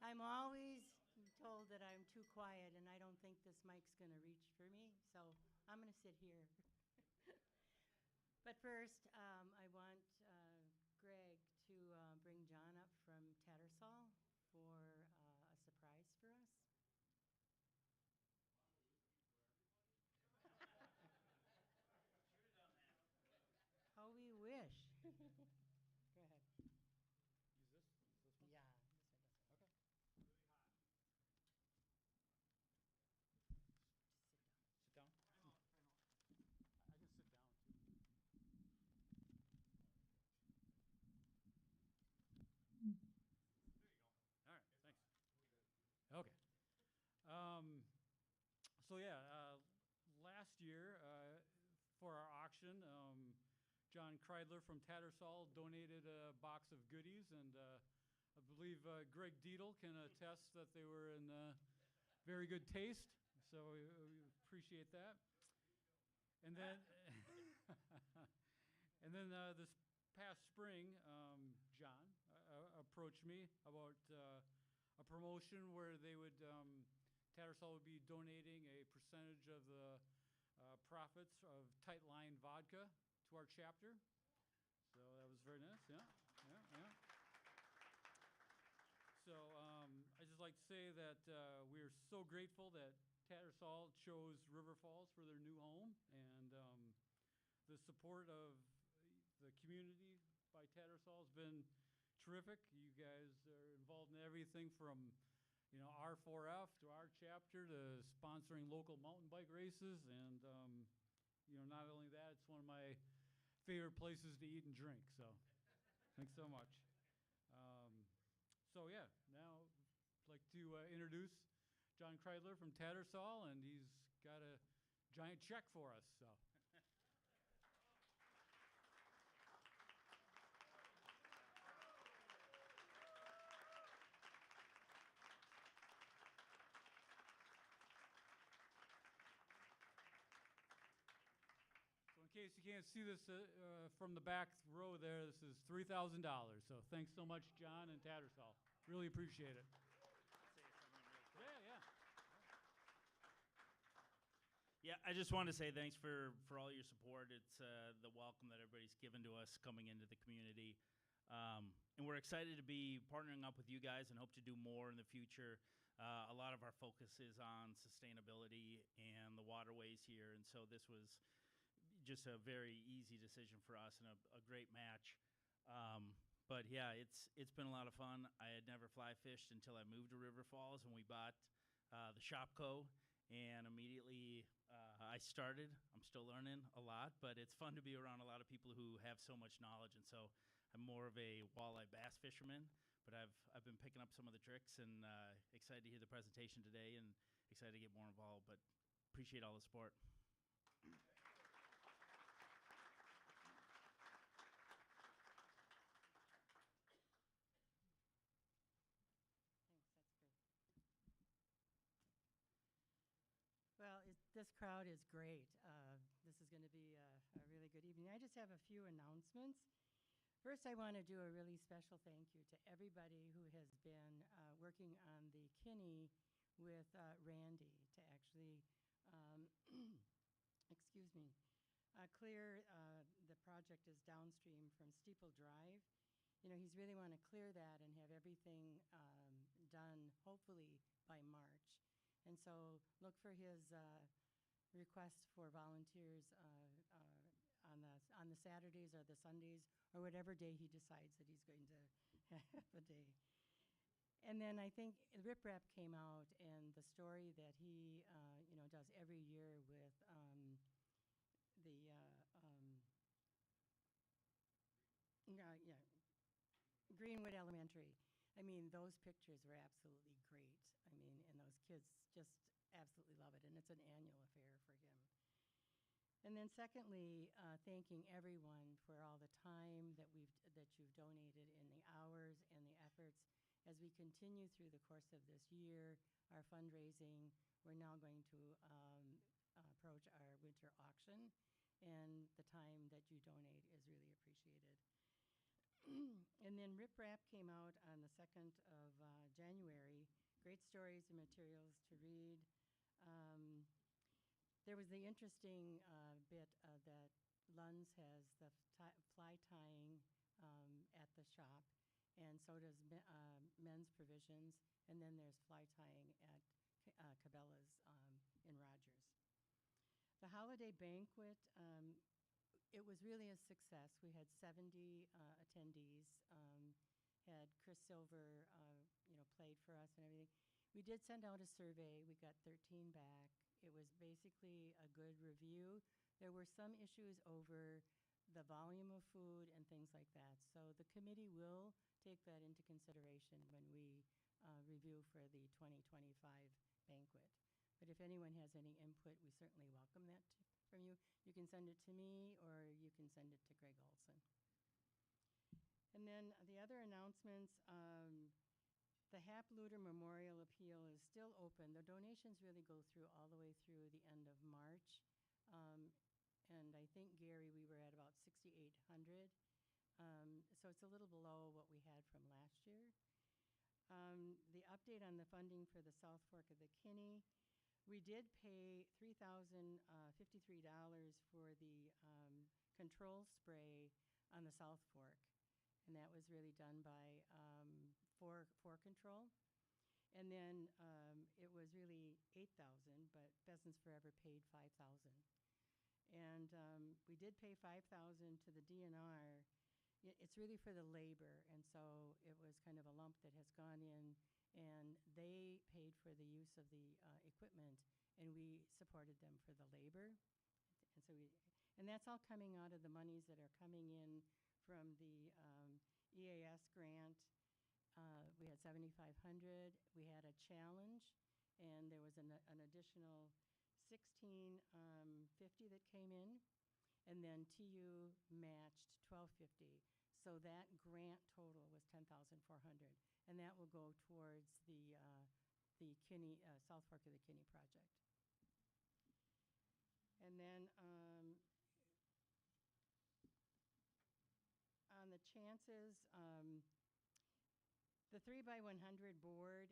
I'm always told that I'm too quiet, and I don't think this mic's going to reach for me, so I'm going to sit here. But first, I want Greg to bring John up from Tattersall for a surprise for us. How we wish. Go ahead. Use this? Use this one? Yeah, this one doesn't. Okay. Really hot. Just sit down. Sit down. I know. I can sit down too. There you go. All right, thanks. Okay. So yeah, last year for our auction, John Kreidler from Tattersall donated a box of goodies, and I believe Greg Dietl can attest that they were in very good taste. So we appreciate that. And then, this past spring, John approached me about a promotion where they would Tattersall would be donating a percentage of the profits of Tight Line Vodka to our chapter. So that was very nice. Yeah. So I just like to say that we are so grateful that Tattersall chose River Falls for their new home, and the support of the community by Tattersall has been terrific. You guys are involved in everything from, R4F to our chapter to sponsoring local mountain bike races, and not only that, it's one of my favorite places to eat and drink. So, thanks so much. So yeah, now I'd like to introduce John Kreidler from Tattersall, and he's got a giant check for us. So. So in case you can't see this from the back row there, this is $3,000. So thanks so much, John and Tattersall. Really appreciate it. Yeah. Yeah, I just wanted to say thanks for all your support. It's the welcome that everybody's given to us coming into the community. And we're excited to be partnering up with you guys and hope to do more in the future. A lot of our focus is on sustainability and the waterways here, and so this was just a very easy decision for us and a great match. But yeah, it's been a lot of fun. I had never fly fished until I moved to River Falls, and we bought the Shopco, and immediately I started. I'm still learning a lot, but it's fun to be around a lot of people who have so much knowledge. And so I'm more of a walleye bass fisherman, but I've been picking up some of the tricks, and excited to hear the presentation today and excited to get more involved, but appreciate all the support. That's great. Well, this crowd is great. This is going to be a really good evening. I just have a few announcements. First, I want to do a really special thank you to everybody who has been working on the Kinney with Randy to actually, excuse me, clear the project is downstream from Steeple Drive. He's really want to clear that and have everything done, hopefully, by March. And so look for his request for volunteers on the Saturdays or the Sundays or whatever day he decides that he's going to have a day. And then I think Rip Rap came out, and the story that he does every year with Greenwood Elementary. I mean, those pictures were absolutely great. I mean, and those kids just absolutely love it, and it's an annual affair for him. And then secondly, thanking everyone for all the time that you've donated and the hours and the efforts as we continue through the course of this year, our fundraising. We're now going to approach our winter auction, and the time that you donate is really appreciated. And then Rip Rap came out on the 2nd of January great stories and materials to read. There was the interesting bit that Lunds has the fly tying at the shop, and so does Men's Provisions, and then there's fly tying at Cabela's in Rogers. The holiday banquet, it was really a success. We had 70 attendees. Had Chris Silver, played for us and everything. We did send out a survey. We got 13 back. It was basically a good review. There were some issues over the volume of food and things like that. So the committee will take that into consideration when we review for the 2025 banquet. But if anyone has any input, we certainly welcome that from you. You can send it to me or you can send it to Greg Olson. And then the other announcements, the Hap Luter Memorial Appeal is still open. The donations really go through all the way through the end of March. And I think, Gary, we were at about 6,800. So it's a little below what we had from last year. The update on the funding for the South Fork of the Kinney, we did pay $3,053 for the control spray on the South Fork. And that was really done by for Control. And then it was really $8,000, but Pheasants Forever paid $5,000. And we did pay $5,000 to the DNR. It's really for the labor, and so it was kind of a lump that has gone in, and they paid for the use of the equipment, and we supported them for the labor. And so and that's all coming out of the monies that are coming in from the EAS grant. We had $7,500. We had a challenge, and there was an additional $1,650 that came in, and then TU matched $1,250. So that grant total was $10,400, and that will go towards the Kinney South Fork of the Kinney project. And then on the chances, the 3x100 board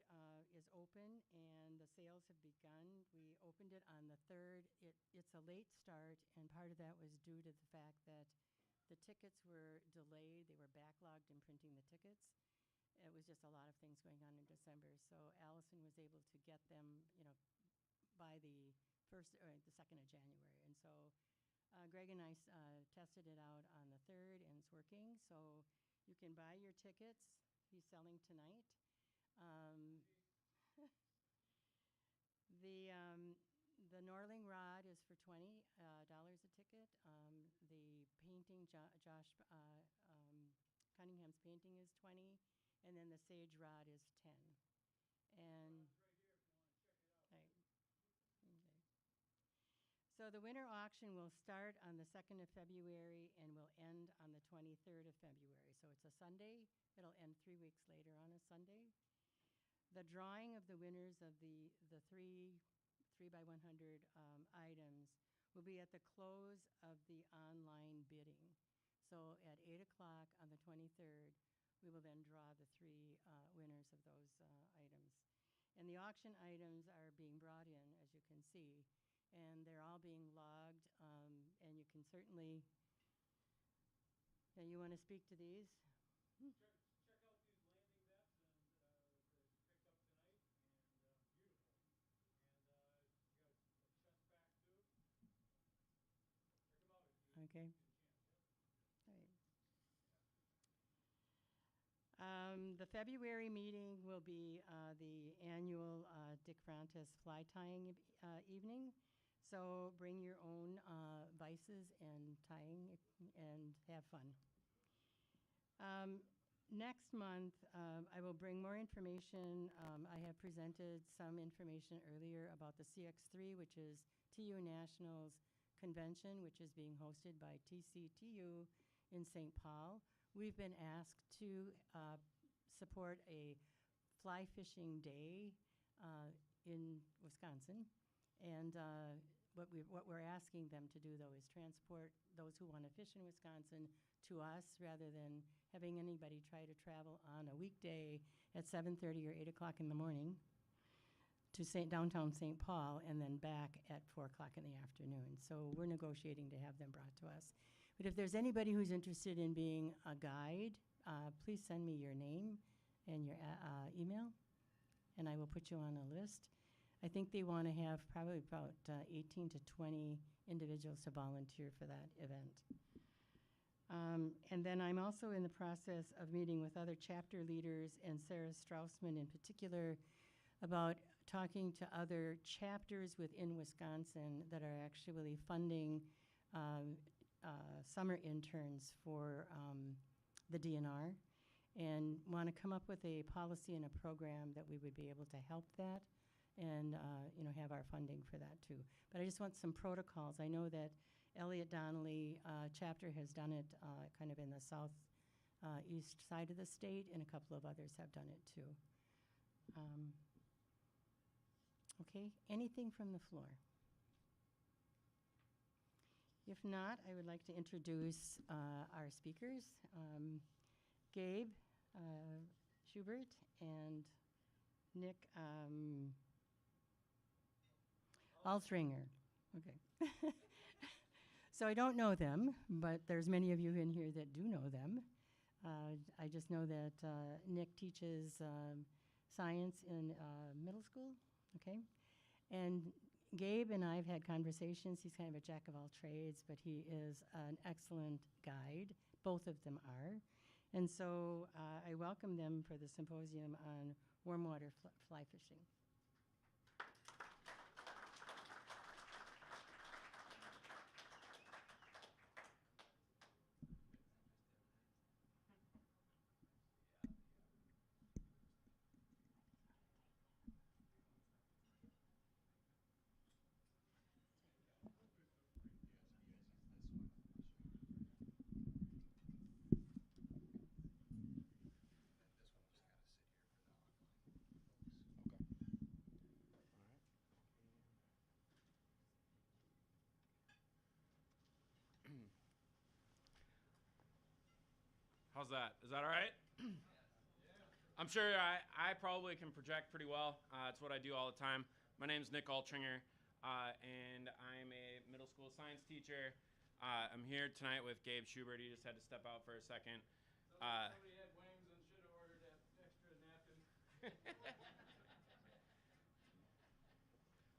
is open and the sales have begun. We opened it on the 3rd. It's a late start, and part of that was due to the fact that the tickets were delayed. They were backlogged in printing the tickets. It was just a lot of things going on in December. So Allison was able to get them, by the 1st or the 2nd of January. And so Greg and I tested it out on the 3rd, and it's working. So you can buy your tickets. He's selling tonight. The Norling Rod is for $20 a ticket. The painting, Josh Cunningham's painting is $20, and then the Sage Rod is $10. And right. Okay. So the winter auction will start on the 2nd of February and will end on the 23rd of February. So it's a Sunday. It'll end 3 weeks later on a Sunday. The drawing of the winners of the 3x100 items will be at the close of the online bidding. So at 8 o'clock on the 23rd, we will then draw the 3 winners of those items. And the auction items are being brought in, as you can see, and they're all being logged, and you can certainly, you want to speak to these? Check out these landing nets and that picked up tonight, and beautiful. And you got a fence back too. Check them out if you Okay. get a chance. All right. The February meeting will be the annual Dick Frontes fly tying evening. So bring your own vices and tying and have fun. Next month, I will bring more information. I have presented some information earlier about the CX3, which is TU Nationals Convention, which is being hosted by TCTU in St. Paul. We've been asked to support a fly fishing day in Wisconsin, and what we're asking them to do, though, is transport those who want to fish in Wisconsin to us rather than having anybody try to travel on a weekday at 7:30 or 8 o'clock in the morning to downtown St. Paul and then back at 4 o'clock in the afternoon. So we're negotiating to have them brought to us. But if there's anybody who's interested in being a guide, please send me your name and your email, and I will put you on a list. I think they want to have probably about 18 to 20 individuals to volunteer for that event. And then I'm also in the process of meeting with other chapter leaders and Sarah Straussman in particular about talking to other chapters within Wisconsin that are actually funding summer interns for the DNR, and want to come up with a policy and a program that we would be able to help that and have our funding for that too. But I just want some protocols. I know that Elliott Donnelly chapter has done it kind of in the south east side of the state, and a couple of others have done it too. Okay, anything from the floor? If not, I would like to introduce our speakers, Gabe Schubert and Nick Altringer. Okay. So I don't know them, but there's many of you in here that do know them. I just know that Nick teaches science in middle school, okay? And Gabe and I have had conversations. He's kind of a jack of all trades, but he is an excellent guide. Both of them are. And so I welcome them for the symposium on warm water fly fishing. How's that? Is that all right? I'm sure I probably can project pretty well. It's what I do all the time. My name's Nick Altringer, and I'm a middle school science teacher. I'm here tonight with Gabe Schubert. He just had to step out for a second. Somebody had wings and should have ordered that extra napkin.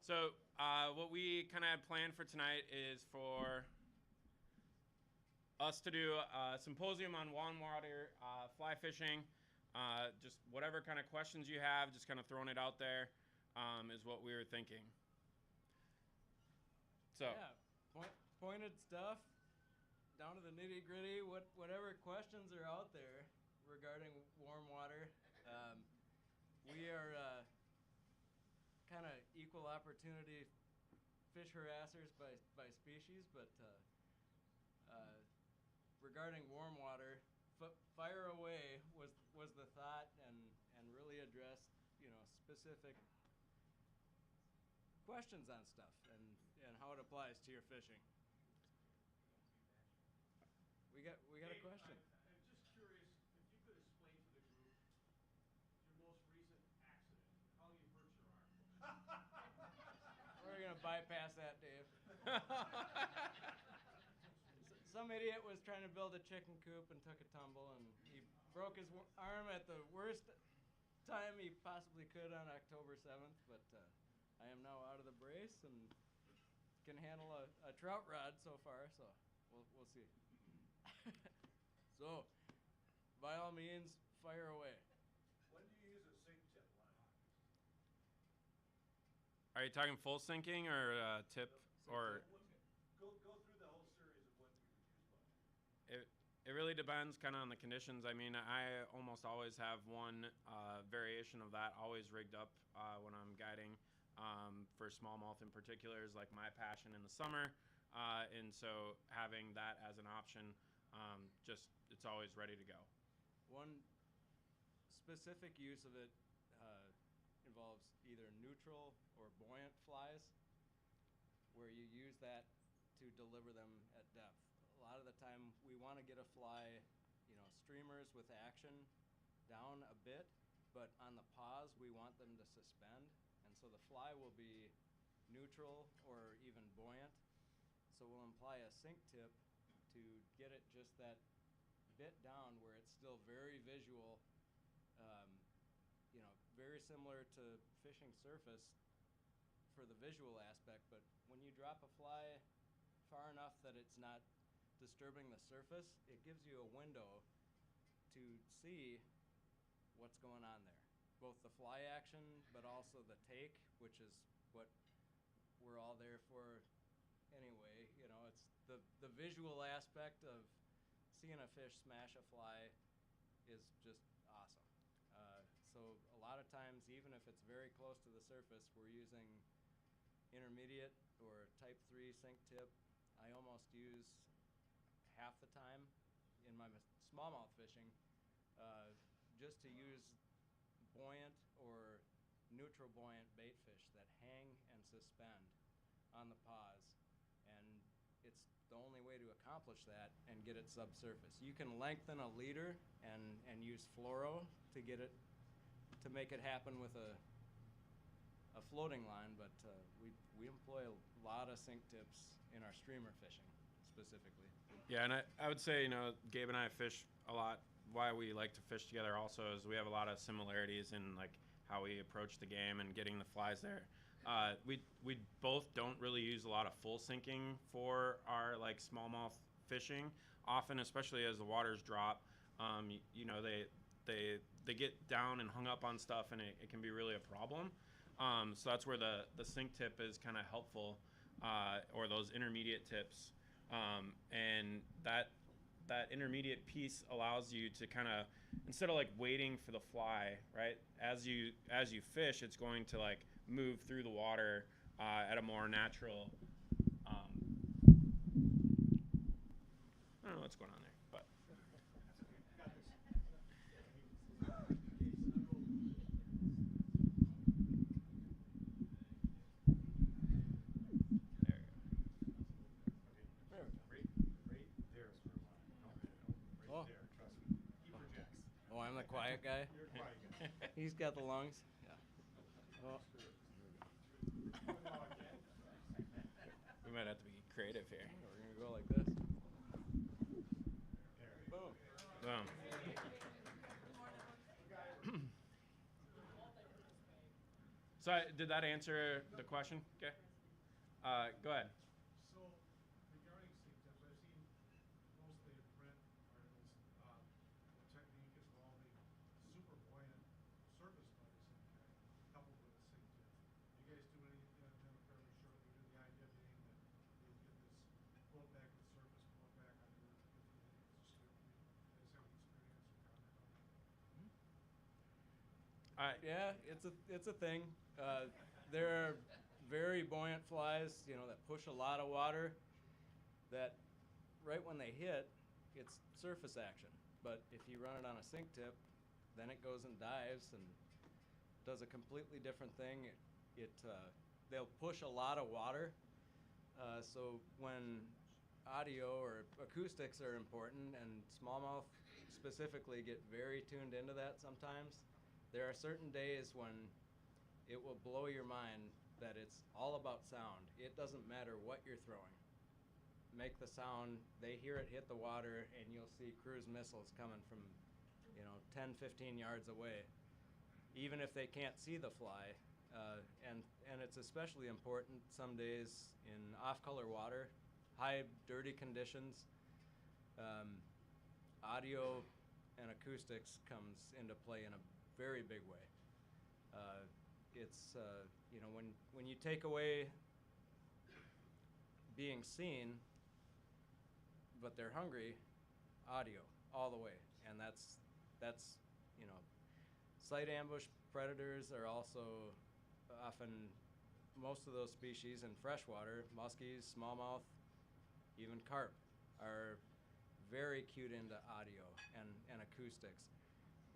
So what we kind of had planned for tonight is for us to do a symposium on warm water fly fishing. Just whatever kind of questions you have, just kind of throwing it out there is what we were thinking. So yeah, pointed stuff down to the nitty gritty. Whatever questions are out there regarding warm water, we are kind of equal opportunity fish harassers by species, but regarding warm water, fire away was the thought, and really addressed specific questions on stuff and how it applies to your fishing. We got a question. I'm just curious if you could explain to the group your most recent accident, how you hurt your arm. We're gonna bypass that, Dave. Some idiot was trying to build a chicken coop and took a tumble, and he broke his arm at the worst time he possibly could on October 7th, but I am now out of the brace and can handle a trout rod so far, so we'll see. So, by all means, fire away. When do you use a sink tip line? are you talking full sinking or tip? Or Go through the whole series of when you would use one. it really depends kind of on the conditions. I mean, I almost always have one variation of that always rigged up when I'm guiding. For smallmouth in particular is like my passion in the summer, and so having that as an option, just it's always ready to go. One specific use of it involves either neutral or buoyant flies, where you use that to deliver them at depth. A lot of the time we want to get a fly, streamers with action down a bit, but on the pause we want them to suspend. And so the fly will be neutral or even buoyant. So we'll apply a sink tip to get it just that bit down where it's still very visual, very similar to fishing surface for the visual aspect, but when you drop a fly far enough that it's not disturbing the surface, it gives you a window to see what's going on there. Both the fly action, but also the take, which is what we're all there for anyway. It's the visual aspect of seeing a fish smash a fly is just awesome. So a lot of times, even if it's very close to the surface, we're using intermediate or type 3 sink tip. I almost use half the time in my smallmouth fishing just to use buoyant or neutral buoyant bait fish that hang and suspend on the paws, and it's the only way to accomplish that and get it subsurface. You can lengthen a leader and use fluoro to get it to make it happen with a floating line, but we employ a lot of sink tips in our streamer fishing specifically. Yeah, and I would say, Gabe and I fish a lot. Why we like to fish together also is we have a lot of similarities in like how we approach the game and getting the flies there. We both don't really use a lot of full sinking for our like smallmouth fishing. Often, especially as the waters drop, they get down and hung up on stuff, and it can be really a problem. So that's where the sink tip is kind of helpful, or those intermediate tips, and that intermediate piece allows you to kind of, instead of like waiting for the fly, right? As you fish, it's going to like move through the water at a more natural. I don't know what's going on there, but. Oh, I'm the quiet guy? You're a quiet guy. He's got the lungs? Yeah. Oh. We might have to be creative here. We're going to go like this. Boom. Boom. So did that answer the question? Okay. Go ahead. So, regarding sink tips, I've seen mostly in print articles, the technique involving super buoyant surface focusing coupled with a sink tip. You guys do any of them fairly shortly, with the idea being that you get this float back to the surface, float back under 15 minutes. Just you guys have any experience or comment on that? Yeah, it's a thing. There are very buoyant flies, that push a lot of water, that right when they hit, it's surface action. But if you run it on a sink tip, then it goes and dives and does a completely different thing. They'll push a lot of water. So when audio or acoustics are important, and smallmouth specifically get very tuned into that sometimes, there are certain days when it will blow your mind that it's all about sound. It doesn't matter what you're throwing. Make the sound, they hear it hit the water, and you'll see cruise missiles coming from 10, 15 yards away, even if they can't see the fly. And it's especially important some days in off-color water, high dirty conditions. Audio and acoustics comes into play in a very big way. It's when you take away being seen, but they're hungry, audio all the way, and that's sight ambush predators are also often, most of those species in freshwater, muskies, smallmouth, even carp, are very cued into audio and acoustics.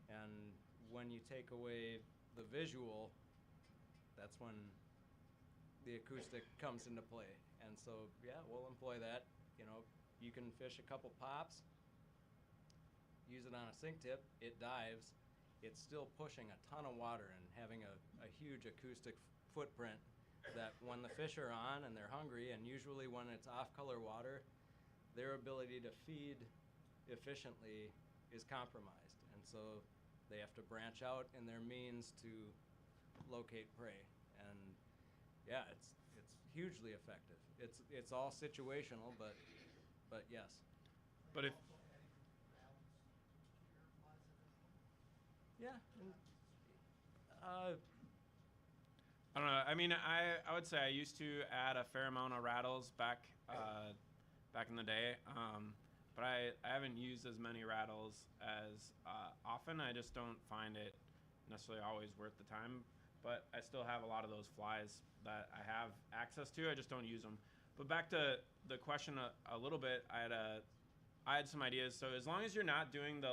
And when you take away the visual, that's when the acoustic comes into play. And so, yeah, we'll employ that. You can fish a couple pops, use it on a sink tip, it dives, it's still pushing a ton of water and having a huge acoustic footprint that when the fish are on and they're hungry, and usually when it's off-color water, their ability to feed efficiently is compromised. And so they have to branch out in their means to locate prey. And yeah, it's hugely effective. It's all situational, but yes. But if Yeah. And, I don't know. I mean, I would say I used to add a fair amount of rattles back in the day, but I haven't used as many rattles as often. I just don't find it necessarily always worth the time. But I still have a lot of those flies that I have access to. I just don't use them. But back to the question a little bit, I had some ideas. So as long as you're not doing the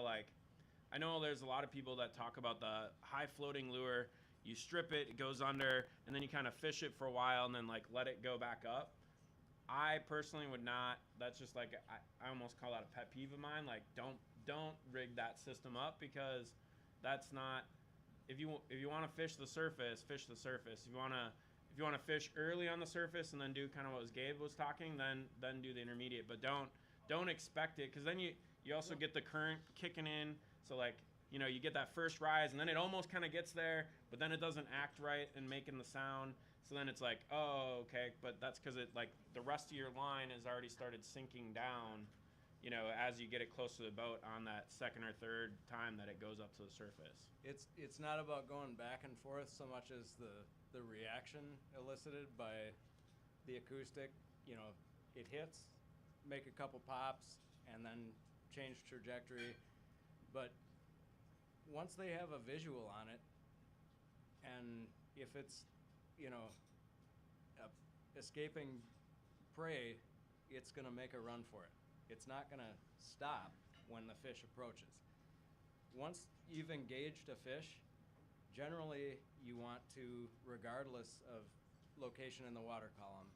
I know there's a lot of people that talk about the high floating lure. You strip it, it goes under, and then you kind of fish it for a while and then let it go back up. I personally would not. That's just I almost call that a pet peeve of mine. Don't rig that system up, because that's not. If you want to fish the surface, fish the surface. If you want to fish early on the surface and then do kind of what Gabe was talking, then do the intermediate. But don't expect it, because then you also get the current kicking in. So you get that first rise, and then it almost kind of gets there, but then it doesn't act right and making the sound. So then it's oh, okay, but that's because the rest of your line has already started sinking down, as you get it close to the boat on that second or third time that it goes up to the surface. It's not about going back and forth so much as the reaction elicited by the acoustic. It hits, make a couple pops, and then change trajectory. But once they have a visual on it, and if it's, escaping prey, it's going to make a run for it. It's not going to stop when the fish approaches. Once you've engaged a fish, generally you want to, regardless of location in the water column,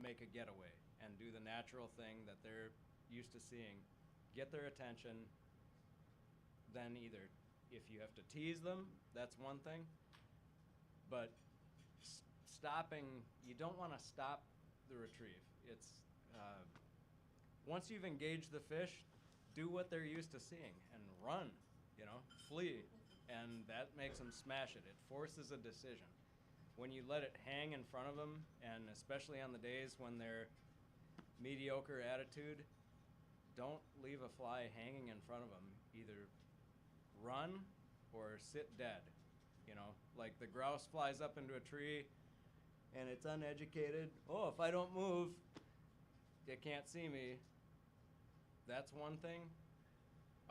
make a getaway and do the natural thing that they're used to seeing. Get their attention, then either if you have to tease them, that's one thing, but stopping, you don't want to stop the retrieve. It's once you've engaged the fish, do what they're used to seeing and run, flee, and that makes them smash it. It forces a decision. When you let it hang in front of them, and especially on the days when they're mediocre attitude, don't leave a fly hanging in front of them. Either run or sit dead. Like the grouse flies up into a tree and it's uneducated. Oh, if I don't move, it can't see me. That's one thing.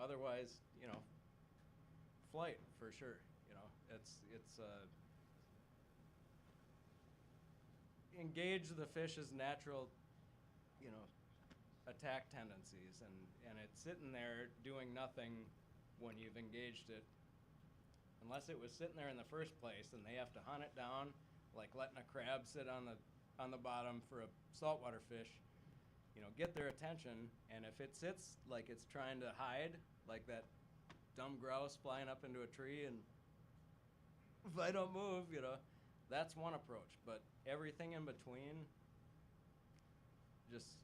Otherwise, flight for sure. It's engage the fish's natural, attack tendencies, and it's sitting there doing nothing when you've engaged it, unless it was sitting there in the first place and they have to hunt it down, like letting a crab sit on the bottom for a saltwater fish. Get their attention, and if it sits like it's trying to hide, like that dumb grouse flying up into a tree, and if I don't move, that's one approach. But everything in between, just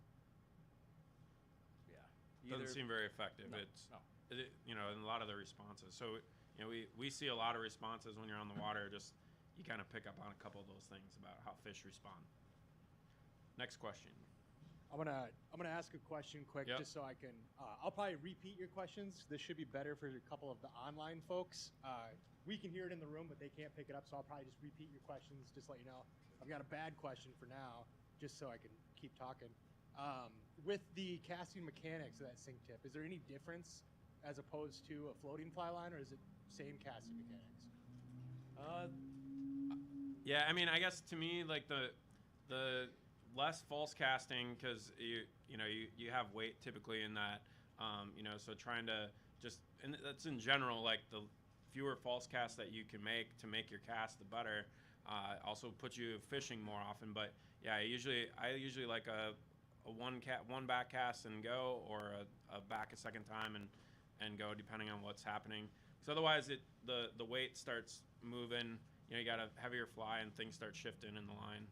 Doesn't seem very effective. No, It's no. In a lot of the responses. So we see a lot of responses when you're on the water. Just you kind of pick up on a couple of those things about how fish respond. Next question. I'm gonna ask a question quick, Yep. just so I can. I'll probably repeat your questions. This should be better for a couple of the online folks. We can hear it in the room, but they can't pick it up, so I'll probably just repeat your questions. Just to let you know, I've got a bad question for now, just so I can keep talking. With the casting mechanics of that sink tip, is there any difference as opposed to a floating fly line, or is it same casting mechanics? Yeah, I mean, I guess to me, the less false casting, because you have weight typically in that, so trying to just, and that's in general, the fewer false casts that you can make to make your cast, the better. Also puts you fishing more often. But yeah, I usually like a one back cast and go, or a back a second time and go, depending on what's happening. Because otherwise the weight starts moving. you got a heavier fly and things start shifting in the line.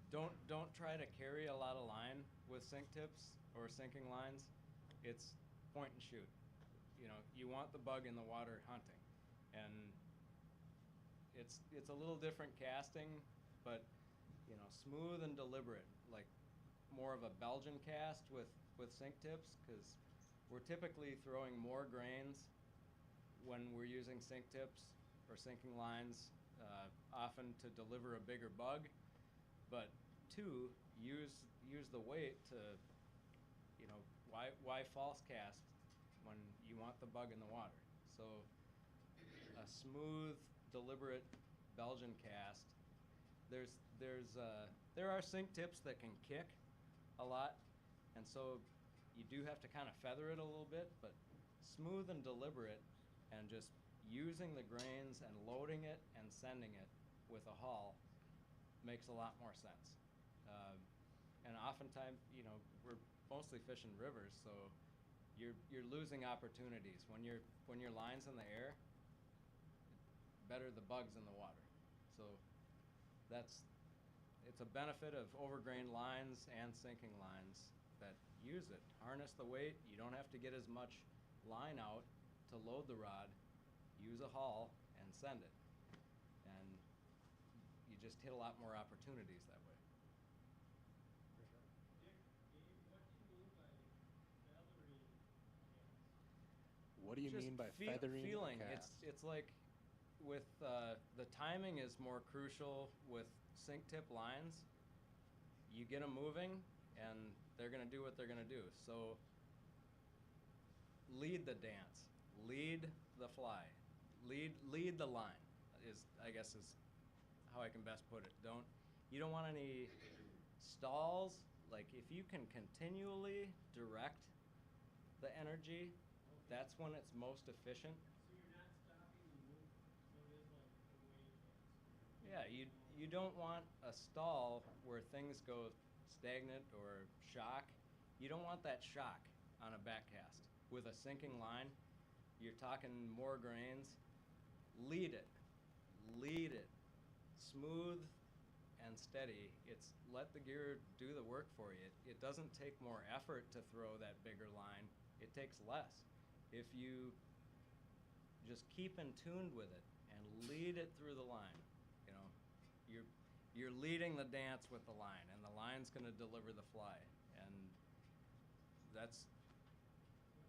Don't try to carry a lot of line with sink tips or sinking lines. It's point and shoot. You want the bug in the water hunting, and it's a little different casting, but smooth and deliberate, like more of a Belgian cast with sink tips, because we're typically throwing more grains when we're using sink tips or sinking lines, often to deliver a bigger bug, but two, use the weight to, why false cast when you want the bug in the water? So a smooth, deliberate Belgian cast. There are sink tips that can kick a lot, and so you do have to kind of feather it a little bit, but smooth and deliberate, and just using the grains and loading it and sending it with a haul makes a lot more sense. And oftentimes, we're mostly fishing rivers, so you're losing opportunities when your line's in the air. Better the bugs in the water. So it's a benefit of overgrain lines and sinking lines that use it. Harness the weight. You don't have to get as much line out to load the rod. Use a haul and send it, and you just hit a lot more opportunities that way. What do you Just mean by feathering a feeling? cast? It's like with the timing is more crucial with sink tip lines. You get them moving, and they're going to do what they're going to do. So lead the dance, lead the fly, lead the line is, I guess, is how I can best put it. You don't want any stalls. Like, if you can continually direct the energy, that's when it's most efficient. Yeah, you don't want a stall where things go stagnant or shock. You don't want that shock on a backcast. With a sinking line, you're talking more grains. Lead it. Smooth and steady. It's let the gear do the work for you. It doesn't take more effort to throw that bigger line. It takes less. If you just keep in tune with it and lead it through the line, you're leading the dance with the line, and the line's going to deliver the fly. And that's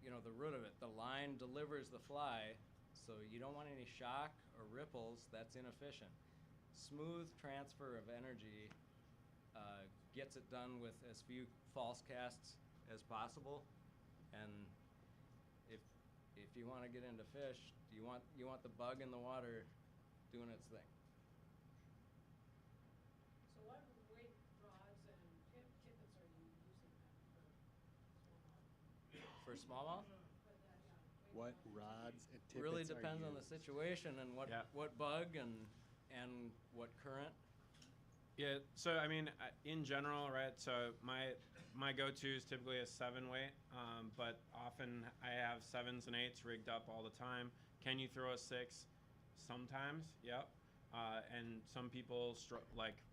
the root of it. The line delivers the fly, so you don't want any shock or ripples. That's inefficient. Smooth transfer of energy gets it done with as few false casts as possible. And if you want to get into fish, you want the bug in the water doing its thing. So what weight rods and tippets are you using For smallmouth? What rods and tippets Really are depends on the used? situation and what bug and what current. Yeah, so I mean, in general, right? So my go-to is typically a 7 weight, but often I have 7s and 8s rigged up all the time. Can you throw a 6? Sometimes, yep. And some people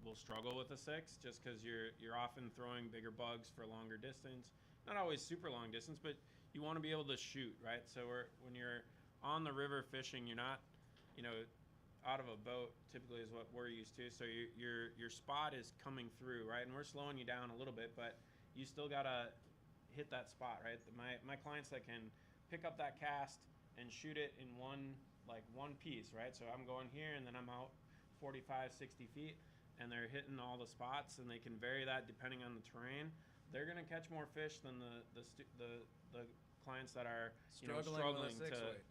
will struggle with a 6 just because you're often throwing bigger bugs for longer distance. Not always super long distance, but you want to be able to shoot, right? So when you're on the river fishing, you're not, out of a boat typically is what we're used to. So your spot is coming through, right? And we're slowing you down a little bit, but you still gotta hit that spot, right? My clients that can pick up that cast and shoot it in one piece, right? So I'm going here and then I'm out 45, 60 feet, and they're hitting all the spots, and they can vary that depending on the terrain. They're gonna catch more fish than the clients that are struggling with a 6 weight.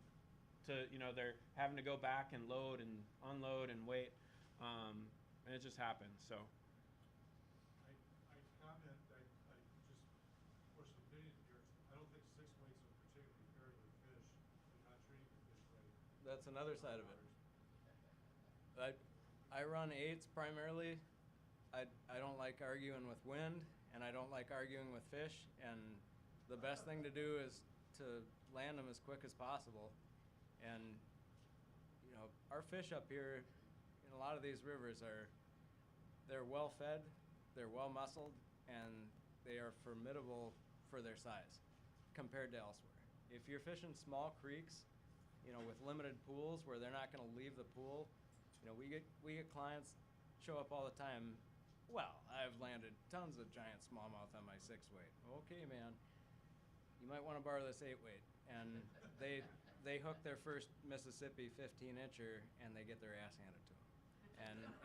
They're having to go back and load and unload and wait, and it just happens. So I comment, I just voice an opinion here. I don't think 6 weights are particularly fair to the fish. They're not treating the fish right. That's another side of it. I run 8s primarily. I don't like arguing with wind, and I don't like arguing with fish, and the best thing to do is to land them as quick as possible. And our fish up here, a lot of these rivers they're well fed, they're well muscled, and they are formidable for their size compared to elsewhere. If you're fishing small creeks, with limited pools where they're not going to leave the pool, we get clients show up all the time. Well, I've landed tons of giant smallmouth on my 6-weight. Okay, man, you might want to borrow this 8-weight. And they hook their first Mississippi 15-incher and they get their ass handed to them.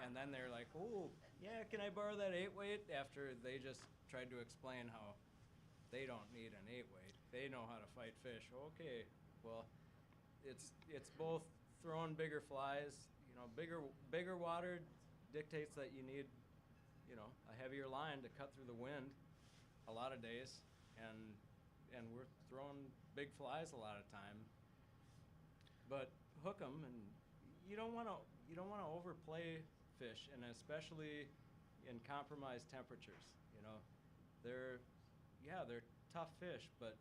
And then they're like, oh, yeah, can I borrow that 8-weight? After they just tried to explain how they don't need an 8-weight. They know how to fight fish. Okay, well, it's both throwing bigger flies. Bigger water dictates that you need, a heavier line to cut through the wind a lot of days, and we're throwing big flies a lot of time. But hook them, and you don't want to overplay fish, and especially in compromised temperatures. They're tough fish, but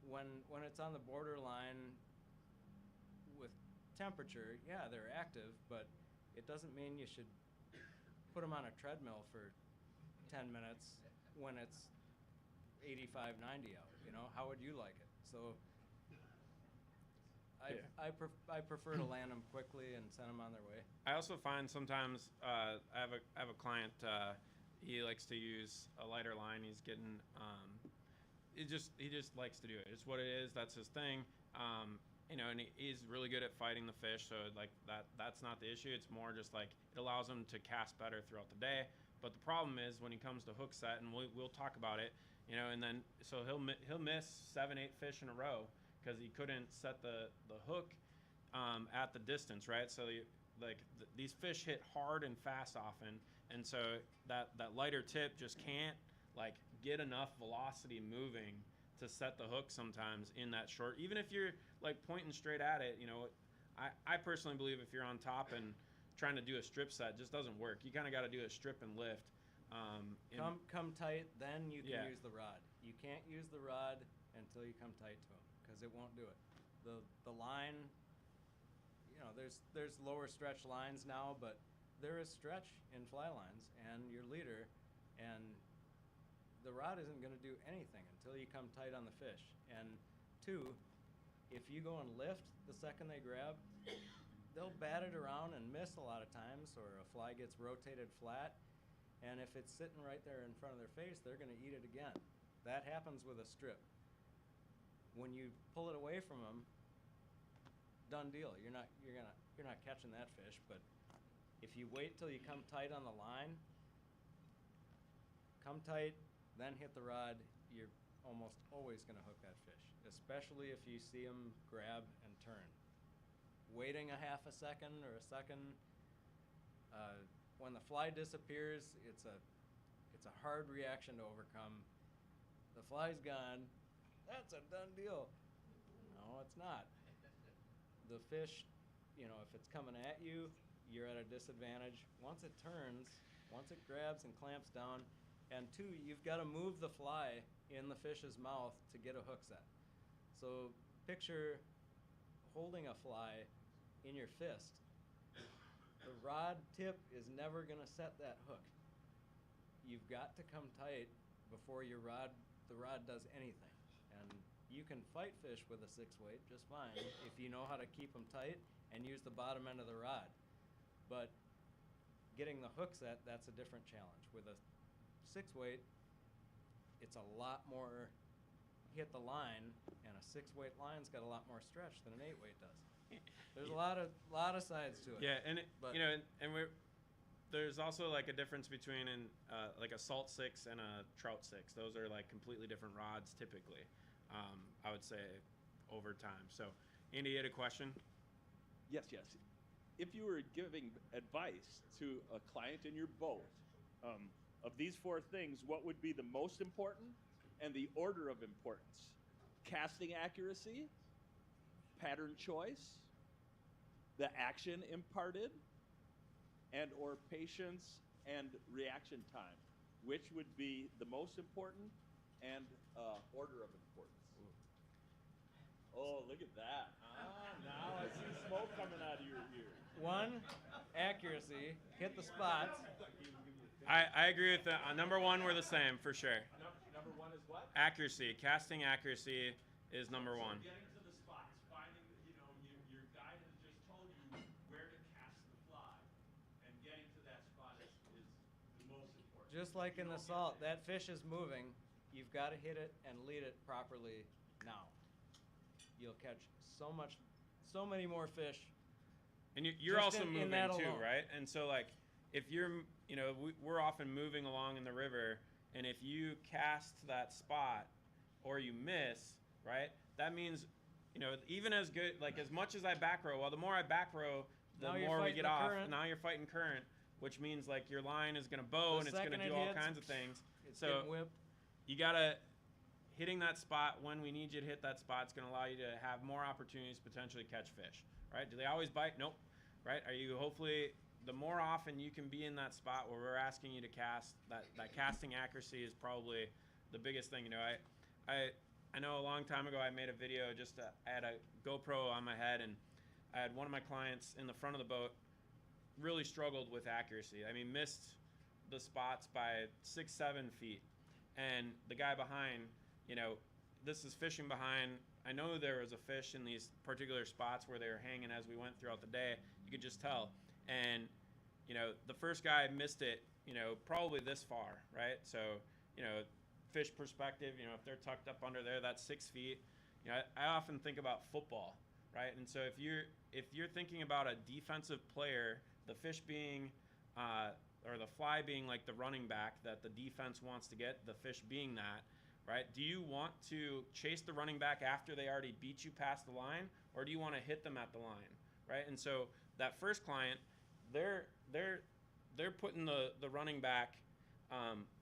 when it's on the borderline with temperature, yeah, they're active, but it doesn't mean you should put them on a treadmill for 10 minutes when it's 85, 90 out. How would you like it? So I prefer to land them quickly and send them on their way. I also find sometimes I have a client. He likes to use a lighter line. He's getting he just likes to do it. It's what it is. That's his thing. And he's really good at fighting the fish. So like that's not the issue. It's more just like it allows him to cast better throughout the day. But the problem is when he comes to hook set, and we'll talk about it. And then so he'll miss 7, 8 fish in a row because he couldn't set the hook at the distance, right? So these fish hit hard and fast often, and so that lighter tip just can't get enough velocity moving to set the hook sometimes in that short. Even if you're pointing straight at it, I personally believe if you're on top and trying to do a strip set, it just doesn't work. You kind of got to do a strip and lift. Come tight, then you can use the rod. You can't use the rod until you come tight to them because it won't do it. The line, there's lower stretch lines now, but there is stretch in fly lines and your leader, and the rod isn't going to do anything until you come tight on the fish. And 2, if you go and lift the second they grab, they'll bat it around and miss a lot of times, or a fly gets rotated flat. And if it's sitting right there in front of their face, they're going to eat it again. That happens with a strip. When you pull it away from them, done deal. You're not catching that fish. But if you wait till you come tight on the line, come tight, then hit the rod, you're almost always going to hook that fish, especially if you see them grab and turn. Waiting a half a second or a second, when the fly disappears, it's a hard reaction to overcome. The fly's gone. That's a done deal. No, it's not. The fish, if it's coming at you, you're at a disadvantage. Once it turns, once it grabs and clamps down, and 2, you've got to move the fly in the fish's mouth to get a hook set. So picture holding a fly in your fist. The rod tip is never going to set that hook. You've got to come tight before the rod does anything. And you can fight fish with a 6-weight just fine if you know how to keep them tight and use the bottom end of the rod. But getting the hook set, that's a different challenge. With a 6-weight, it's a lot more hit the line, and a 6-weight line's got a lot more stretch than an 8-weight does. There's a lot of sides to it. Yeah, and there's also a difference between a salt 6 and a trout 6. Those are completely different rods typically. I would say over time. So, Andy, you had a question? Yes. If you were giving advice to a client in your boat of these 4 things, what would be the most important and the order of importance? Casting accuracy, pattern choice, the action imparted, and or patience and reaction time. Which would be the most important and order of importance? Oh, look at that. Now I see smoke coming out of your ears. One, accuracy, hit the spots. I agree with that. Number one, we're the same for sure. Number one is what? Accuracy, casting accuracy is number one. So getting to the spots, finding, your guide has just told you where to cast the fly, and getting to that spot is the most important. Just like in the salt, that fish is moving. You've got to hit it and lead it properly now. You'll catch so many more fish. And you're Just also in moving that too, alone. right? And so like, if you're, we're often moving along in the river, and if you cast that spot or you miss, right? That means, even as good, like as much as I back row, well, the more I back row, the Now you're more we fighting get the off. current. Now you're fighting current, which means like your line is gonna bow The and it's gonna second do it all hits, kinds of things. It's So getting whipped. you gotta hitting that spot when we need you to hit that spot. It's gonna allow you to have more opportunities to potentially catch fish, right? Do they always bite? Nope. Right? Are you hopefully the more often you can be in that spot where we're asking you to cast, that casting accuracy is probably the biggest thing. I know a long time ago I made a video I had a GoPro on my head, and I had one of my clients in the front of the boat really struggled with accuracy. I mean, missed the spots by 6-7 feet. And the guy behind, this is fishing behind. I know there was a fish in these particular spots where they were hanging as we went throughout the day. You could just tell. And, the first guy missed it, probably this far, right? So, fish perspective, if they're tucked up under there, that's 6 feet. I often think about football, right? And so if you're thinking about a defensive player, the fish being, or the fly being like the running back that the defense wants to get, the fish being that, right? Do you want to chase the running back after they already beat you past the line, or do you want to hit them at the line, right? And so that first client, they're putting the running back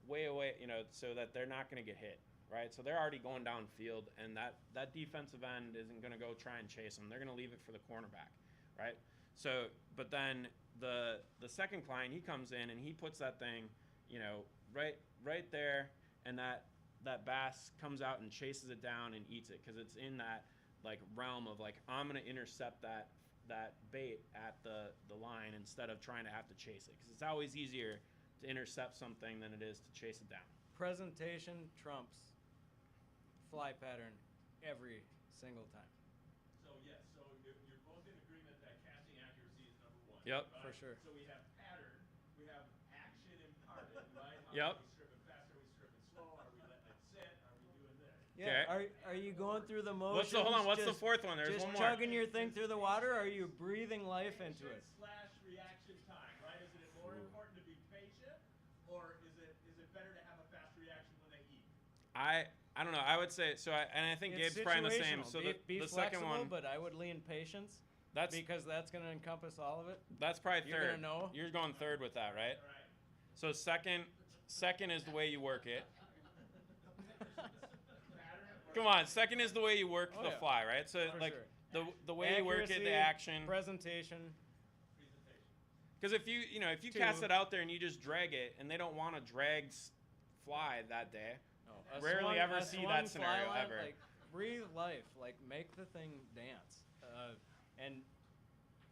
way away, so that they're not going to get hit, right? So they're already going downfield, and that defensive end isn't going to go try and chase them. They're going to leave it for the cornerback, right? So, but then the second client, he comes in and he puts that thing, right there, and that bass comes out and chases it down and eats it, because it's in that like realm of like, I'm going to intercept that bait at the line instead of trying to have to chase it, because it's always easier to intercept something than it is to chase it down. Presentation trumps fly pattern every single time. So yes, so you're both in agreement that casting accuracy is number one. Yep. Right? For sure. So we have pattern, we have action imparted, right? Yep. Are we stripping fast? Are we stripping slow? Are we letting it sit? Are we doing this? Yeah. Okay. Are you going through the motions? What's the just- fourth one? There's just one more. chugging your thing through the water, or are you breathing life into it? / reaction time, right? Is it more important to be patient, or is it better to have a fast reaction when they eat? I don't know. I would say so. I think It's Gabe's probably the same. situational. So be the second flexible, one, but I would lean patience that's because that's going to encompass all of it. that's probably You're third. gonna know. You're going third with that, right? All right. So second is the way you work it. Come on, second is the way you work Oh, the yeah. fly, right? So For like sure. the way you work it, Accuracy, the action. presentation. Because if you Two. cast it out there and you just drag it, and they don't want to drag fly that day, A Rarely ever a see swung that fly scenario line, ever. Like, breathe life. Like, make the thing dance. And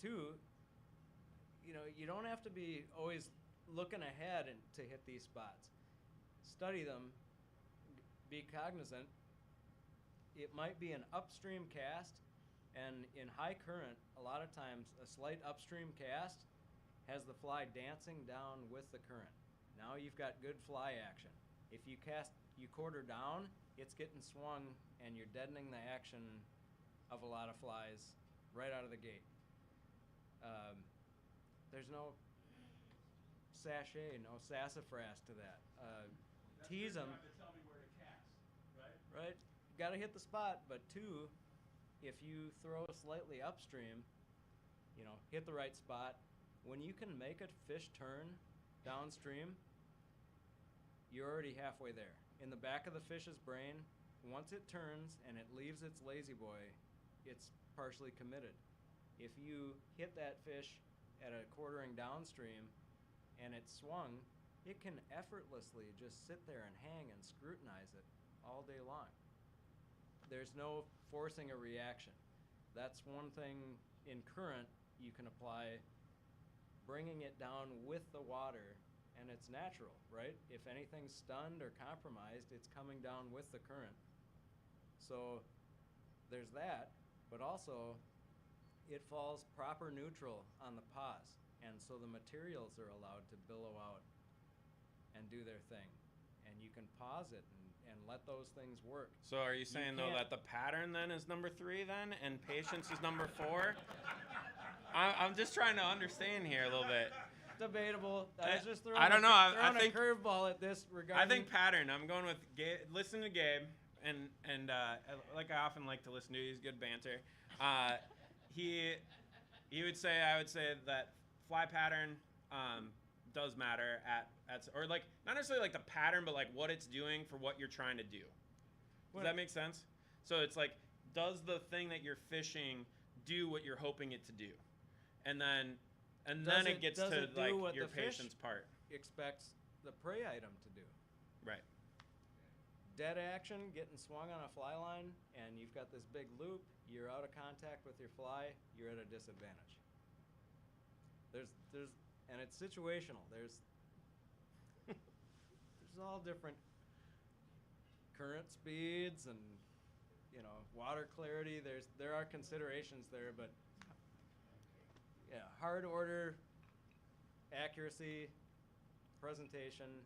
two, you don't have to be always looking ahead to hit these spots. Study them. Be cognizant. It might be an upstream cast, and in high current, a lot of times a slight upstream cast has the fly dancing down with the current. Now you've got good fly action. If you quarter down, it's getting swung, and you're deadening the action of a lot of flies right out of the gate. There's no sachet, no sassafras to that. Tease them. To tell me where to cast, right? Right? Got to hit the spot, but two, if you throw slightly upstream, hit the right spot. When you can make a fish turn downstream, you're already halfway there. In the back of the fish's brain, once it turns and it leaves its lazy boy, it's partially committed. If you hit that fish at a quartering downstream and it's swung, it can effortlessly just sit there and hang and scrutinize it all day long. there's no forcing a reaction. That's one thing in current you can apply, bringing it down with the water, and it's natural, right? If anything's stunned or compromised, it's coming down with the current. So there's that, but also it falls proper neutral on the pause, and so the materials are allowed to billow out and do their thing. And you can pause it and let those things work. So are you saying though that the pattern then is number 3 then, and patience is number 4? I'm just trying to understand here a little bit. Debatable. I was just throwing I don't know. I think a curveball at this regarding. I think pattern. I'm going with Gabe. Listen to Gabe, and like I often like to listen to. He's good banter. He would say, I would say that fly pattern does matter or like not necessarily like the pattern, but like what it's doing for what you're trying to do. Does that make sense? So it's like, does the thing that you're fishing do what you're hoping it to do? And then it gets to like your patience part. Expects the prey item to do. Right. Dead action, getting swung on a fly line, and you've got this big loop, you're out of contact with your fly, you're at a disadvantage. And it's situational. There's all different current speeds and, water clarity. There are considerations there, but yeah, hard order, accuracy, presentation,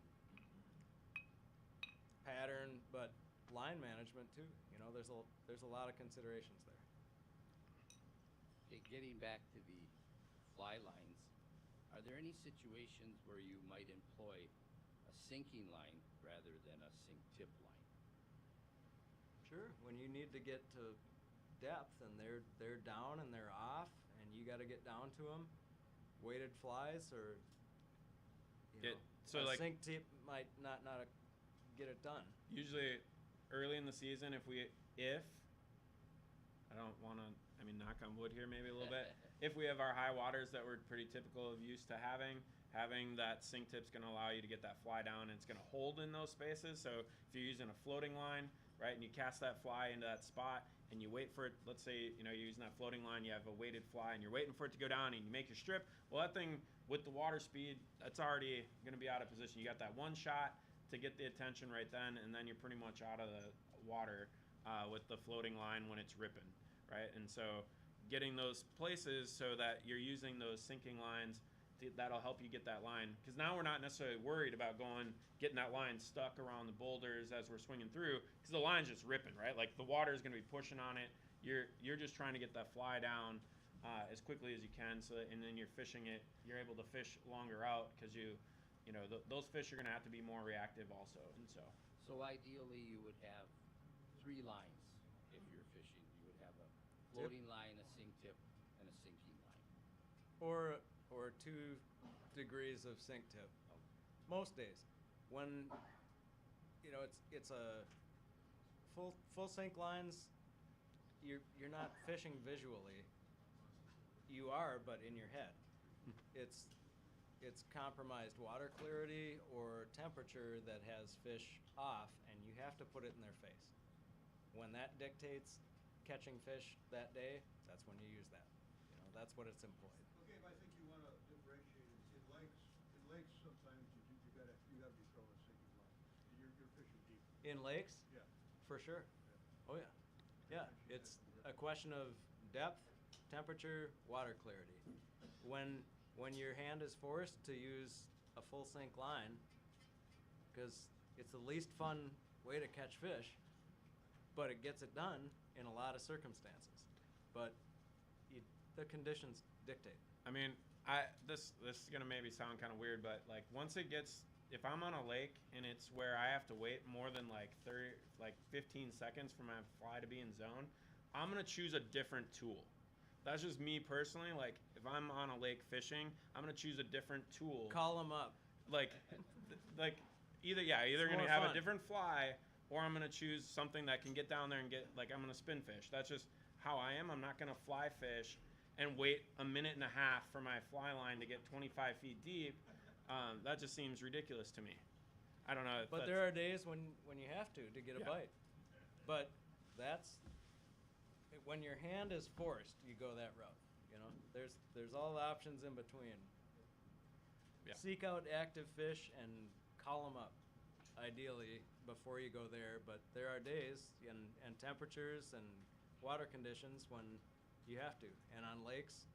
pattern, but line management too. There's a lot of considerations there. Okay, getting back to the fly lines, are there any situations where you might employ a sinking line rather than a sink tip line? Sure. When you need to get to depth and they're down and they're off and you got to get down to them, weighted flies or a sink tip might not get it done. Usually early in the season, if I don't want to, knock on wood here maybe a little bit. If we have our high waters that we're pretty typical of used to having that sink tip's going to allow you to get that fly down, and it's going to hold in those spaces. So if you're using a floating line, right, and you cast that fly into that spot and you wait for it, let's say, you're using that floating line, you have a weighted fly and you're waiting for it to go down and you make your strip. Well, that thing with the water speed, that's already going to be out of position. You got that one shot to get the attention right then, and then you're pretty much out of the water with the floating line when it's ripping, right? And so getting those places so that you're using those sinking lines, that'll help you get that line. Because now we're not necessarily worried about getting that line stuck around the boulders as we're swinging through, because the line's just ripping, right? Like the water is going to be pushing on it. You're just trying to get that fly down as quickly as you can, and then you're fishing it. You're able to fish longer out because those fish are going to have to be more reactive also, and so. So ideally, you would have 3 lines if you're fishing. You would have a floating line, a sink tip, and a sinking line. Or 2 degrees of sink tip. Most days, when it's a full sink lines, you're not fishing visually. You are, but in your head. It's compromised water clarity or temperature that has fish off, and you have to put it in their face. When that dictates catching fish that day, that's when you use that. That's what it's employed. Okay, but I think you want to differentiate it. In lakes sometimes you gotta be throwing a sinking line. You're fishing deep. In lakes? Yeah. For sure. Yeah. Oh yeah. Yeah, it's a question of depth, temperature, water clarity. When your hand is forced to use a full sink line, because it's the least fun way to catch fish, but it gets it done in a lot of circumstances. But the conditions dictate. This is gonna maybe sound kind of weird, but like if I'm on a lake and it's where I have to wait more than 15 seconds for my fly to be in zone, I'm gonna choose a different tool. That's just me personally. Like if I'm on a lake fishing, I'm gonna choose a different tool. Call them up. Either gonna have a different fly, or I'm gonna choose something that can get down there and I'm gonna spin fish. That's just how I am. I'm not gonna fly fish and wait a minute and a half for my fly line to get 25 feet deep. That just seems ridiculous to me. I don't know. But there are days when you have to get a bite. But that's when your hand is forced, you go that route. You know, there's all the options in between. Yeah. Seek out active fish and call them up, ideally, before you go there. But there are days and temperatures and water conditions when you have to. And on lakes,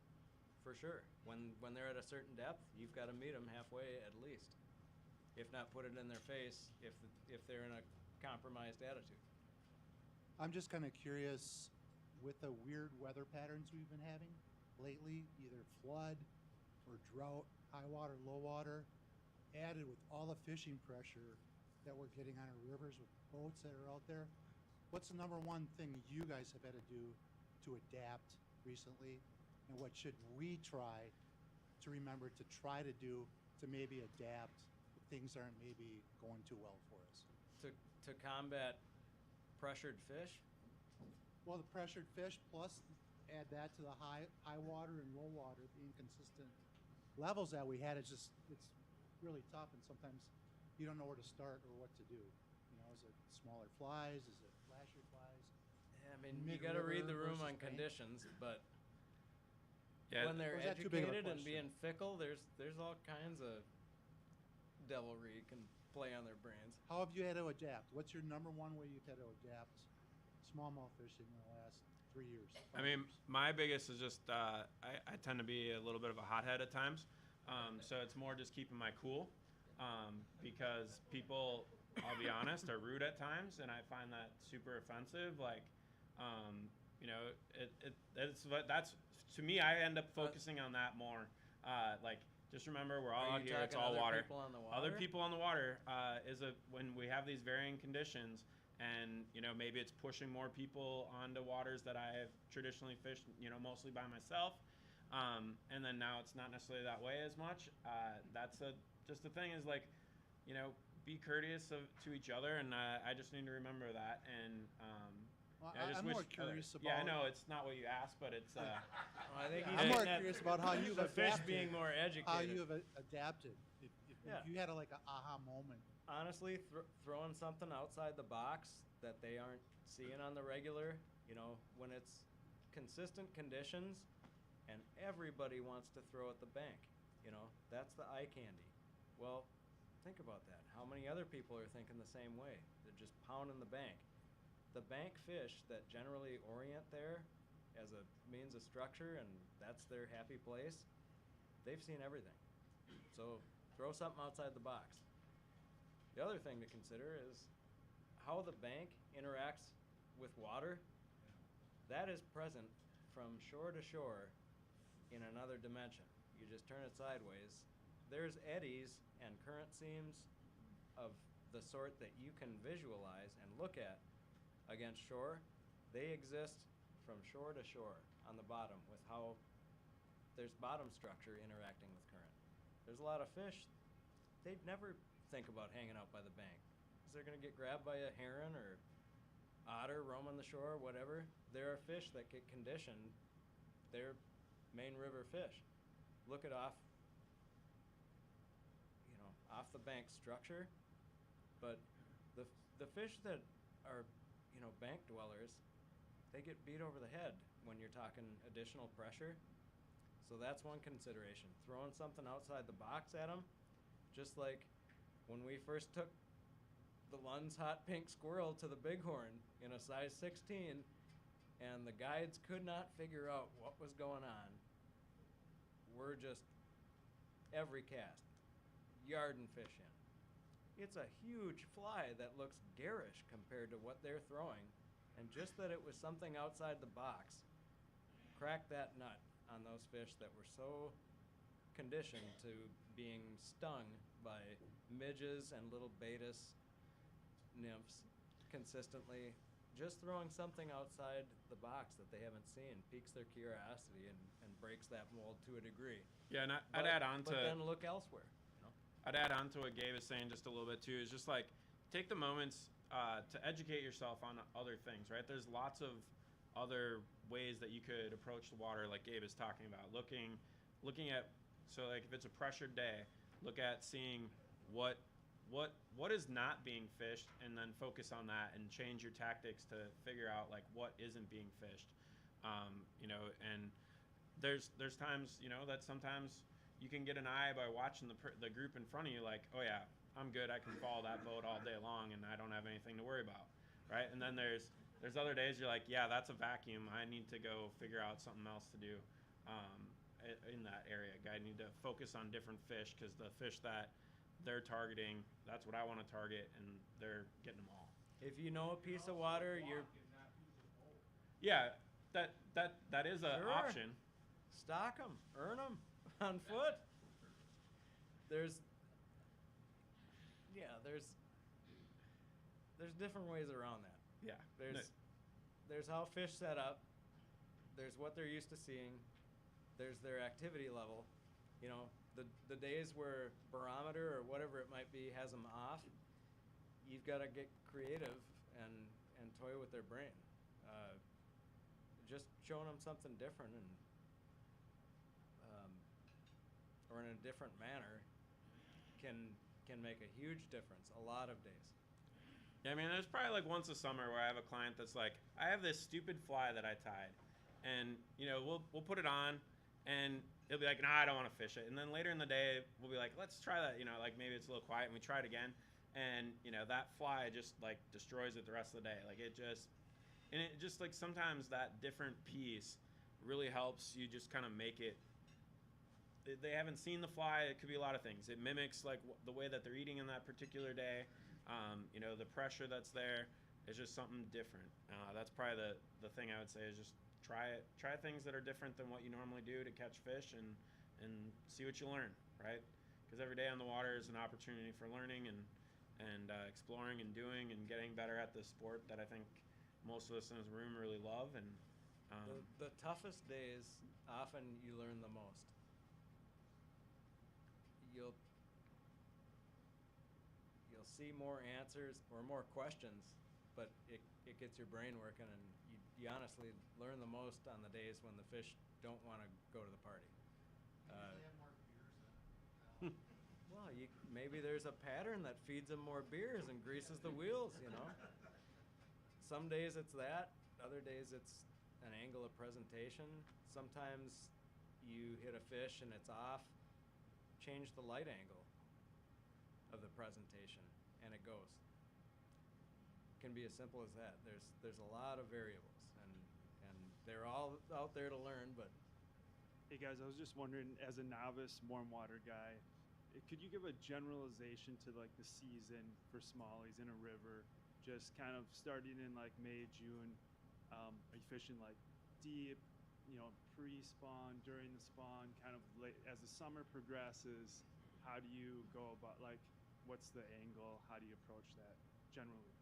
for sure. When they're at a certain depth, you've got to meet them halfway at least. If not put it in their face, if they're in a compromised attitude. I'm just kind of curious, with the weird weather patterns we've been having lately, either flood or drought, high water, low water, added with all the fishing pressure that we're getting on our rivers with boats that are out there, what's the number one thing you guys have had to do to adapt recently? And what should we try to remember to try to do to maybe adapt if things aren't maybe going too well for us? To combat pressured fish? Well, the pressured fish, plus add that to the high water and low water, the inconsistent levels that we had, it's really tough, and sometimes you don't know where to start or what to do. You know, is it smaller flies? Is it flasher flies? Yeah, I mean, you got to read the room versus on bank? conditions, but Yeah. when they're Or is that too big of a educated and question? being fickle, there's all kinds of devilry can play on their brains. How have you had to adapt? What's your number one way you've had to adapt smallmouth fishing in the last 3 years? I 5 mean, years? my biggest is just I tend to be a little bit of a hothead at times, so it's more just keeping my cool, because people, I'll be honest, are rude at times, and I find that super offensive. Like, you know, that's to me. I end up focusing on that more. Like, just remember, we're all Are out you here. It's talking all other water. people on the water? Other people on the water when we have these varying conditions. And, you know, maybe it's pushing more people onto waters that I have traditionally fished, you know, mostly by myself. And then now it's not necessarily that way as much. That's just the thing is, like, you know, be courteous to each other. And I just need to remember that. And Well, I just I'm wish more curious Yeah, I about- know it's not what you asked, but it's. I think I'm he's more getting at curious about how you've the fish adapted. being more educated. How you have adapted. If Yeah. you had a aha moment. Honestly, throwing something outside the box that they aren't seeing on the regular, you know, when it's consistent conditions and everybody wants to throw at the bank, you know, that's the eye candy. Well, think about that. How many other people are thinking the same way? They're just pounding the bank. The bank fish that generally orient there as a means of structure and that's their happy place, they've seen everything. So throw something outside the box. The other thing to consider is how the bank interacts with water. That is present from shore to shore in another dimension. You just turn it sideways. There's eddies and current seams of the sort that you can visualize and look at against shore. They exist from shore to shore on the bottom with how there's bottom structure interacting with current. There's a lot of fish, they'd never think about hanging out by the bank because they're going to get grabbed by a heron or otter roaming the shore, whatever. There are fish that get conditioned. They're main river fish. Look at off the bank structure, but the fish that are, you know, bank dwellers, they get beat over the head when you're talking additional pressure. So that's one consideration. Throwing something outside the box at them, just like when we first took the Lund's hot pink squirrel to the bighorn in a size 16, and the guides could not figure out what was going on. We're just, every cast, yarding fish in. It's a huge fly that looks garish compared to what they're throwing, and just that it was something outside the box cracked that nut on those fish that were so conditioned to being stung by midges and little Baetis nymphs consistently. Just throwing something outside the box that they haven't seen piques their curiosity and breaks that mold to a degree. Yeah, and I'd add on to. But then look elsewhere. You know? I'd add on to what Gabe is saying just a little bit too. Is just like take the moments to educate yourself on other things. Right? There's lots of other ways that you could approach the water, like Gabe is talking about. Looking at, so like if it's a pressured day, look at seeing what what is not being fished, and then focus on that and change your tactics to figure out like what isn't being fished. You know, and there's times, you know, that sometimes you can get an eye by watching the group in front of you, like, oh yeah, I'm good, I can follow that boat all day long and I don't have anything to worry about, right? And then there's other days you're like, yeah, that's a vacuum, I need to go figure out something else to do in that area. I need to focus on different fish, because the fish that they're targeting, that's what I want to target, and they're getting them all. If you know a piece of water, you're Yeah, that is an Sure. option. stock them, earn them on foot. There's different ways around that. Yeah. There's how fish set up. There's what they're used to seeing. There's their activity level. You know, the days where barometer or whatever it might be has them off, you've got to get creative and toy with their brain. Just showing them something different and or in a different manner can make a huge difference a lot of days. Yeah, I mean, there's probably like once a summer where I have a client that's like, I have this stupid fly that I tied, and you know, we'll put it on, and he'll be like, nah, I don't want to fish it. And then later in the day, we'll be like, let's try that. You know, like maybe it's a little quiet, and we try it again, and you know, that fly just like destroys it the rest of the day. Like it just like sometimes that different piece really helps you just kind of make it. They haven't seen the fly. It could be a lot of things. It mimics like the way that they're eating in that particular day. You know, the pressure that's there is just something different. That's probably the thing I would say is just try things that are different than what you normally do to catch fish, and see what you learn, right? Because every day on the water is an opportunity for learning and exploring and doing and getting better at this sport that I think most of us in this room really love. And The toughest days, often you learn the most. You'll see more answers or more questions, but it gets your brain working, and you honestly learn the most on the days when the fish don't want to go to the party. Well, maybe there's a pattern that feeds them more beers and greases the wheels, you know. Some days it's that, other days it's an angle of presentation. Sometimes you hit a fish and it's off, change the light angle of the presentation and it goes. It can be as simple as that. There's a lot of variables, and they're all out there to learn. But hey guys, I was just wondering, as a novice warm water guy, could you give a generalization to like the season for smallies in a river, just kind of starting in like May, June? Are you fishing like deep, you know, pre-spawn, during the spawn, kind of late as the summer progresses? How do you go about, like, what's the angle? How do you approach that generally?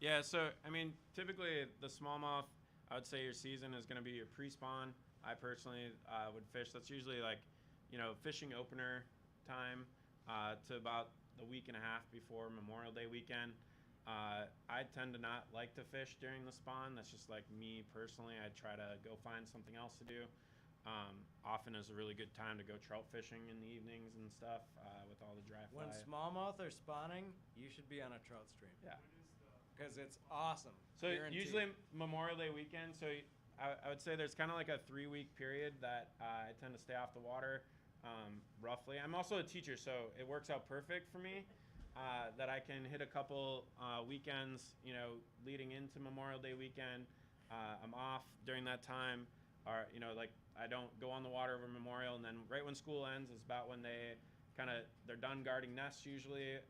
Yeah, so I mean, typically the smallmouth, I would say your season is going to be your pre-spawn. I personally would fish. That's usually like, you know, fishing opener time to about the week and a half before Memorial Day weekend. I tend to not like to fish during the spawn. That's just like me personally. I try to go find something else to do. Often is a really good time to go trout fishing in the evenings and stuff with all the dry fly. when smallmouth are spawning, you should be on a trout stream. Yeah. Because it's awesome. So Guaranteed. usually Memorial Day weekend, so I would say there's kind of like a 3-week period that I tend to stay off the water, roughly. I'm also a teacher, so it works out perfect for me that I can hit a couple weekends, you know, leading into Memorial Day weekend. I'm off during that time, or, you know, like I don't go on the water over Memorial, and then right when school ends is about when they're done guarding nests usually.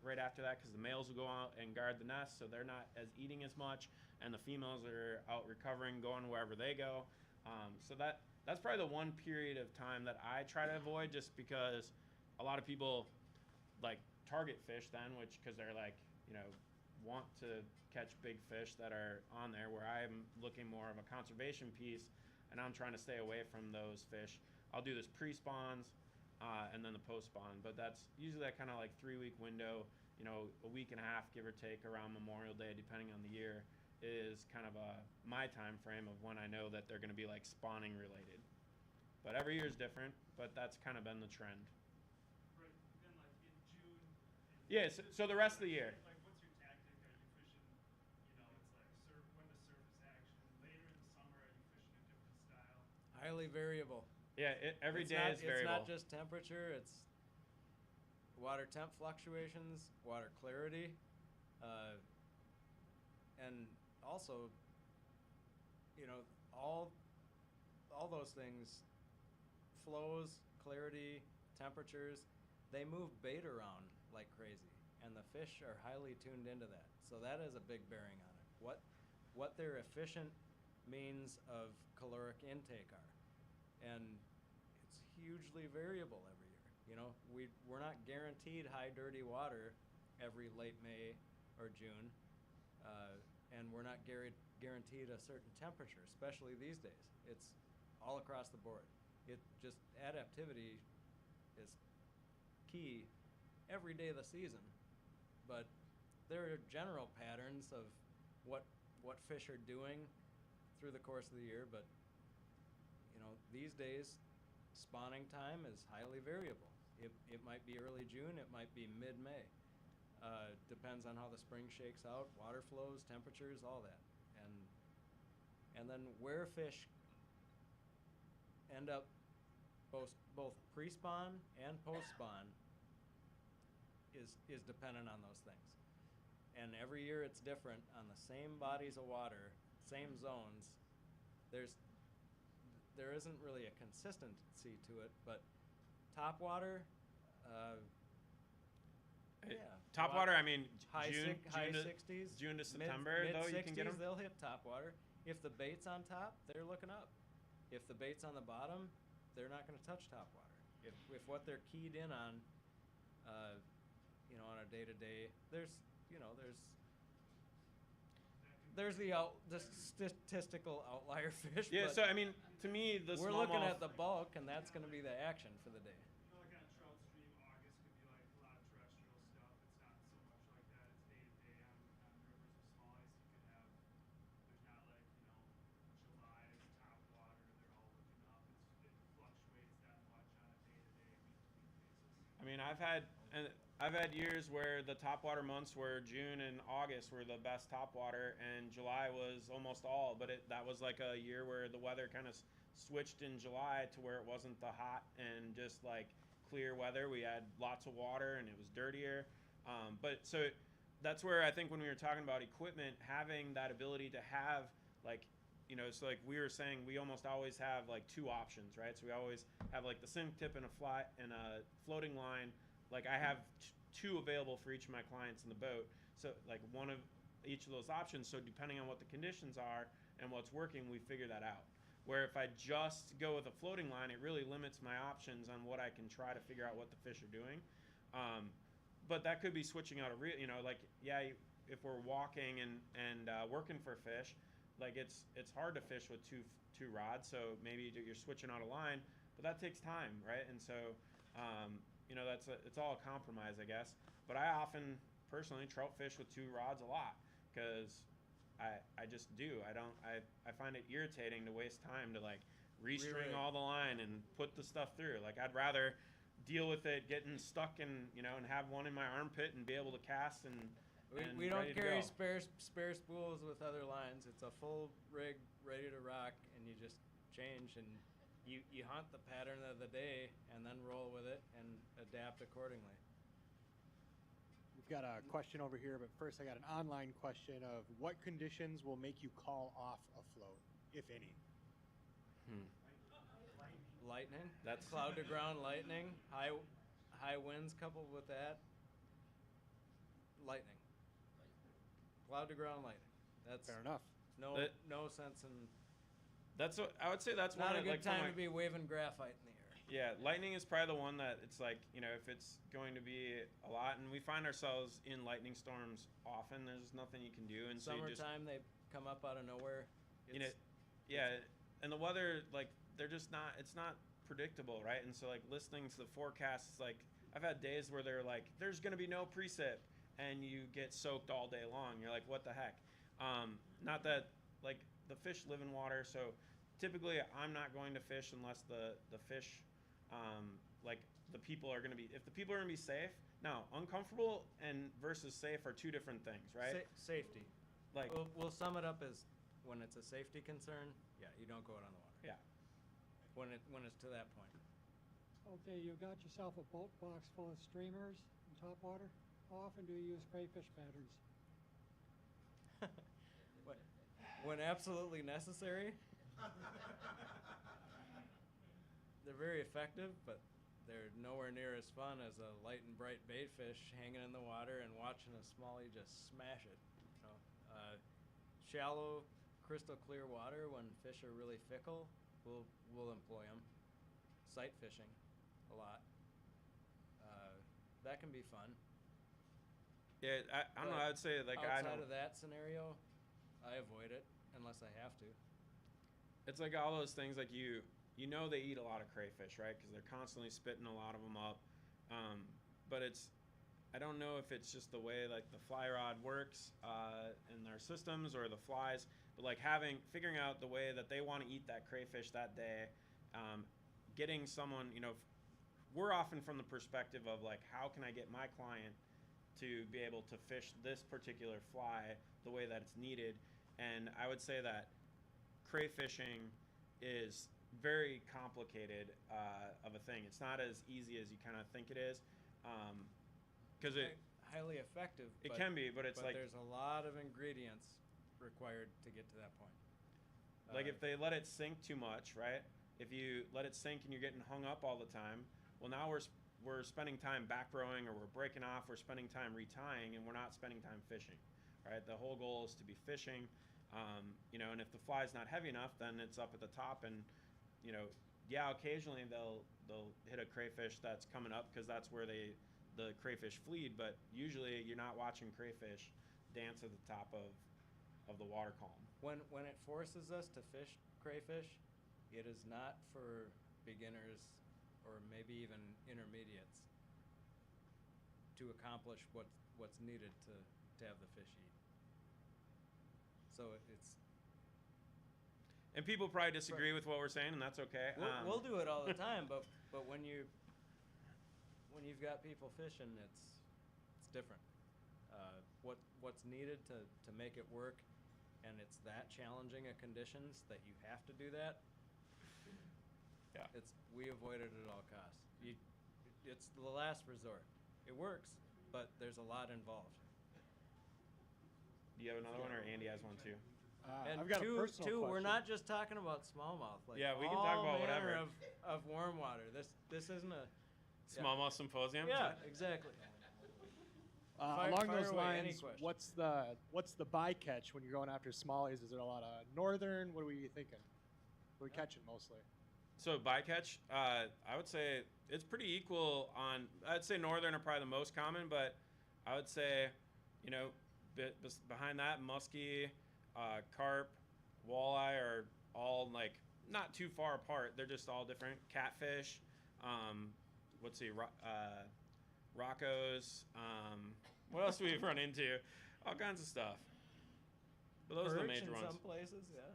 Right after that, because the males will go out and guard the nest, so they're not as eating as much, and the females are out recovering, going wherever they go. So that's probably the one period of time that I try to avoid, just because a lot of people like target fish then, which because they're like, you know, want to catch big fish that are on there, where I'm looking more of a conservation piece, and I'm trying to stay away from those fish. I'll do this pre-spawns. And then the post-spawn, but that's usually that kind of like 3-week window, you know, a week and a half, give or take, around Memorial Day, depending on the year, is kind of my time frame of when I know that they're going to be like spawning related. But every year is different, but that's kind of been the trend. Right. And Yeah, so the rest of the year. Like, what's your tactic? Are you fishing, you know, it's like when the surface action. Later in the summer, are you fishing a different style? Highly variable. Yeah, every It's day not, is variable. It's not just temperature, it's water temp fluctuations, water clarity, and also, you know, all those things, flows, clarity, temperatures, they move bait around like crazy, and the fish are highly tuned into that. So that has a big bearing on it. What their efficient means of caloric intake are, and it's hugely variable every year. You know, we're not guaranteed high dirty water every late May or June, and we're not guaranteed a certain temperature, especially these days. It's all across the board. It just adaptivity is key every day of the season, but there are general patterns of what fish are doing through the course of the year. But you know, these days spawning time is highly variable. It might be early June, it might be mid-May. Depends on how the spring shakes out, water flows, temperatures, all that. And then where fish end up both pre-spawn and post-spawn is dependent on those things. And every year it's different on the same bodies of water, same zones. There isn't really a consistency to it, but top water, Top water, I mean, high June 60s, June to September, though, you can get them. They'll hit top water. If the bait's on top, they're looking up. If the bait's on the bottom, they're not going to touch top water. If what they're keyed in on, you know, on a day-to-day, there's the statistical outlier fish. Yeah, but so I mean, to me, the we're smallmouth. looking at the bulk, and that's going to be the action for the day. You know, like on trout stream, August could be like a lot of terrestrial stuff. It's not so much like that. It's day to day on rivers or small ice. You could have, there's not like, you know, July is top water. They're all looking up. It fluctuates that much on a day to day, week to week basis. I mean, I've had years where the top water months were June and August were the best top water, and July was almost all. But that was like a year where the weather kind of switched in July to where it wasn't the hot and just like clear weather. We had lots of water and it was dirtier. But so that's where I think when we were talking about equipment, having that ability to have like, you know, so like we were saying, we almost always have like two options, right? So we always have like the sink tip and a floating line. Like I have two available for each of my clients in the boat. So like one of each of those options. So depending on what the conditions are and what's working, we figure that out. Where if I just go with a floating line, it really limits my options on what I can try to figure out what the fish are doing. But that could be switching out a real, you know, like, yeah, if we're walking and working for fish, like it's hard to fish with two rods. So maybe you're switching out a line, but that takes time, right? And so, you know, it's all a compromise, I guess. But I often personally trout fish with two rods a lot because I just do. I find it irritating to waste time to like restring all the line and put the stuff through. Like I'd rather deal with it getting stuck and, you know, and have one in my armpit and be able to cast and we don't ready to carry go. spare spools with other lines. It's a full rig ready to rock, and you just change and you hunt the pattern of the day and then roll with it and adapt accordingly. We've got a question over here, but first I got an online question of what conditions will make you call off a float, if any? Lightning. That's cloud to ground lightning. High winds coupled with that. Lightning. Cloud to ground lightning. That's Fair enough. No sense in. That's what I would say. That's not one a of, good like, time to be waving graphite in the air. Yeah, lightning is probably the one that it's like, you know, if it's going to be a lot, and we find ourselves in lightning storms often. There's nothing you can do, and so you just, summertime they come up out of nowhere. you know, yeah, and the weather, like, they're just not. It's not predictable, right? And so like listening to the forecasts, like I've had days where they're like, there's gonna be no precip, and you get soaked all day long. You're like, what the heck? Not that like the fish live in water, so typically I'm not going to fish unless the fish, like the people are gonna be. If the people are gonna be safe, Now, uncomfortable and versus safe are two different things, right? Safety. Like, We'll sum it up as when it's a safety concern, yeah, you don't go out on the water. yeah. When it's to that point. Okay, you've got yourself a boat box full of streamers and top water. How often do you use crayfish patterns? When absolutely necessary. They're very effective, but they're nowhere near as fun as a light and bright bait fish hanging in the water and watching a smallie just smash it. You know, shallow, crystal clear water when fish are really fickle, we'll employ them. Sight fishing, a lot. That can be fun. Yeah, I don't know. I would say like outside of that scenario, I avoid it unless I have to. It's like all those things like you know they eat a lot of crayfish, right? Because they're constantly spitting a lot of them up. But I don't know if it's just the way like the fly rod works in their systems or the flies, but like figuring out the way that they want to eat that crayfish that day, getting someone, we're often from the perspective of like, how can I get my client to be able to fish this particular fly the way that it's needed? And I would say that crayfishing is very complicated of a thing. It's not as easy as you kind of think it is, because it highly effective. It can be, but it's like there's a lot of ingredients required to get to that point. Like if they let it sink too much, right? If you let it sink and you're getting hung up all the time, well, now we're spending time back rowing, or we're breaking off, we're spending time retying, and we're not spending time fishing, right? The whole goal is to be fishing, and if the fly's not heavy enough, then it's up at the top, and occasionally they'll hit a crayfish that's coming up because that's where the crayfish fleed, but usually you're not watching crayfish dance at the top of the water column. When it forces us to fish crayfish, it is not for beginners or maybe even intermediates to accomplish what's needed to have the fish eat. So it's. And people probably disagree with what we're saying, and that's okay. We'll do it all the time, but when you've got people fishing, it's different. What's needed to make it work, and it's that challenging a conditions that you have to do that. Yeah. We avoid it at all costs. It's the last resort. It works, but there's a lot involved. Do you have another one, or Andy has one too? And I've got a personal question. we're not just talking about smallmouth. Like yeah, we can talk about whatever. Of warm water. This isn't a smallmouth symposium. Yeah, exactly. Along those away, lines, what's the bycatch when you're going after smallies? Is there a lot of northern? What are we thinking? What are we catching mostly? So bycatch, I would say it's pretty equal on. I'd say northern are probably the most common, but I would say, behind that, muskie, carp, walleye are all like not too far apart. They're just all different. Catfish, Roccos. What else do we run into? All kinds of stuff. But those are the major ones. In some places, yeah.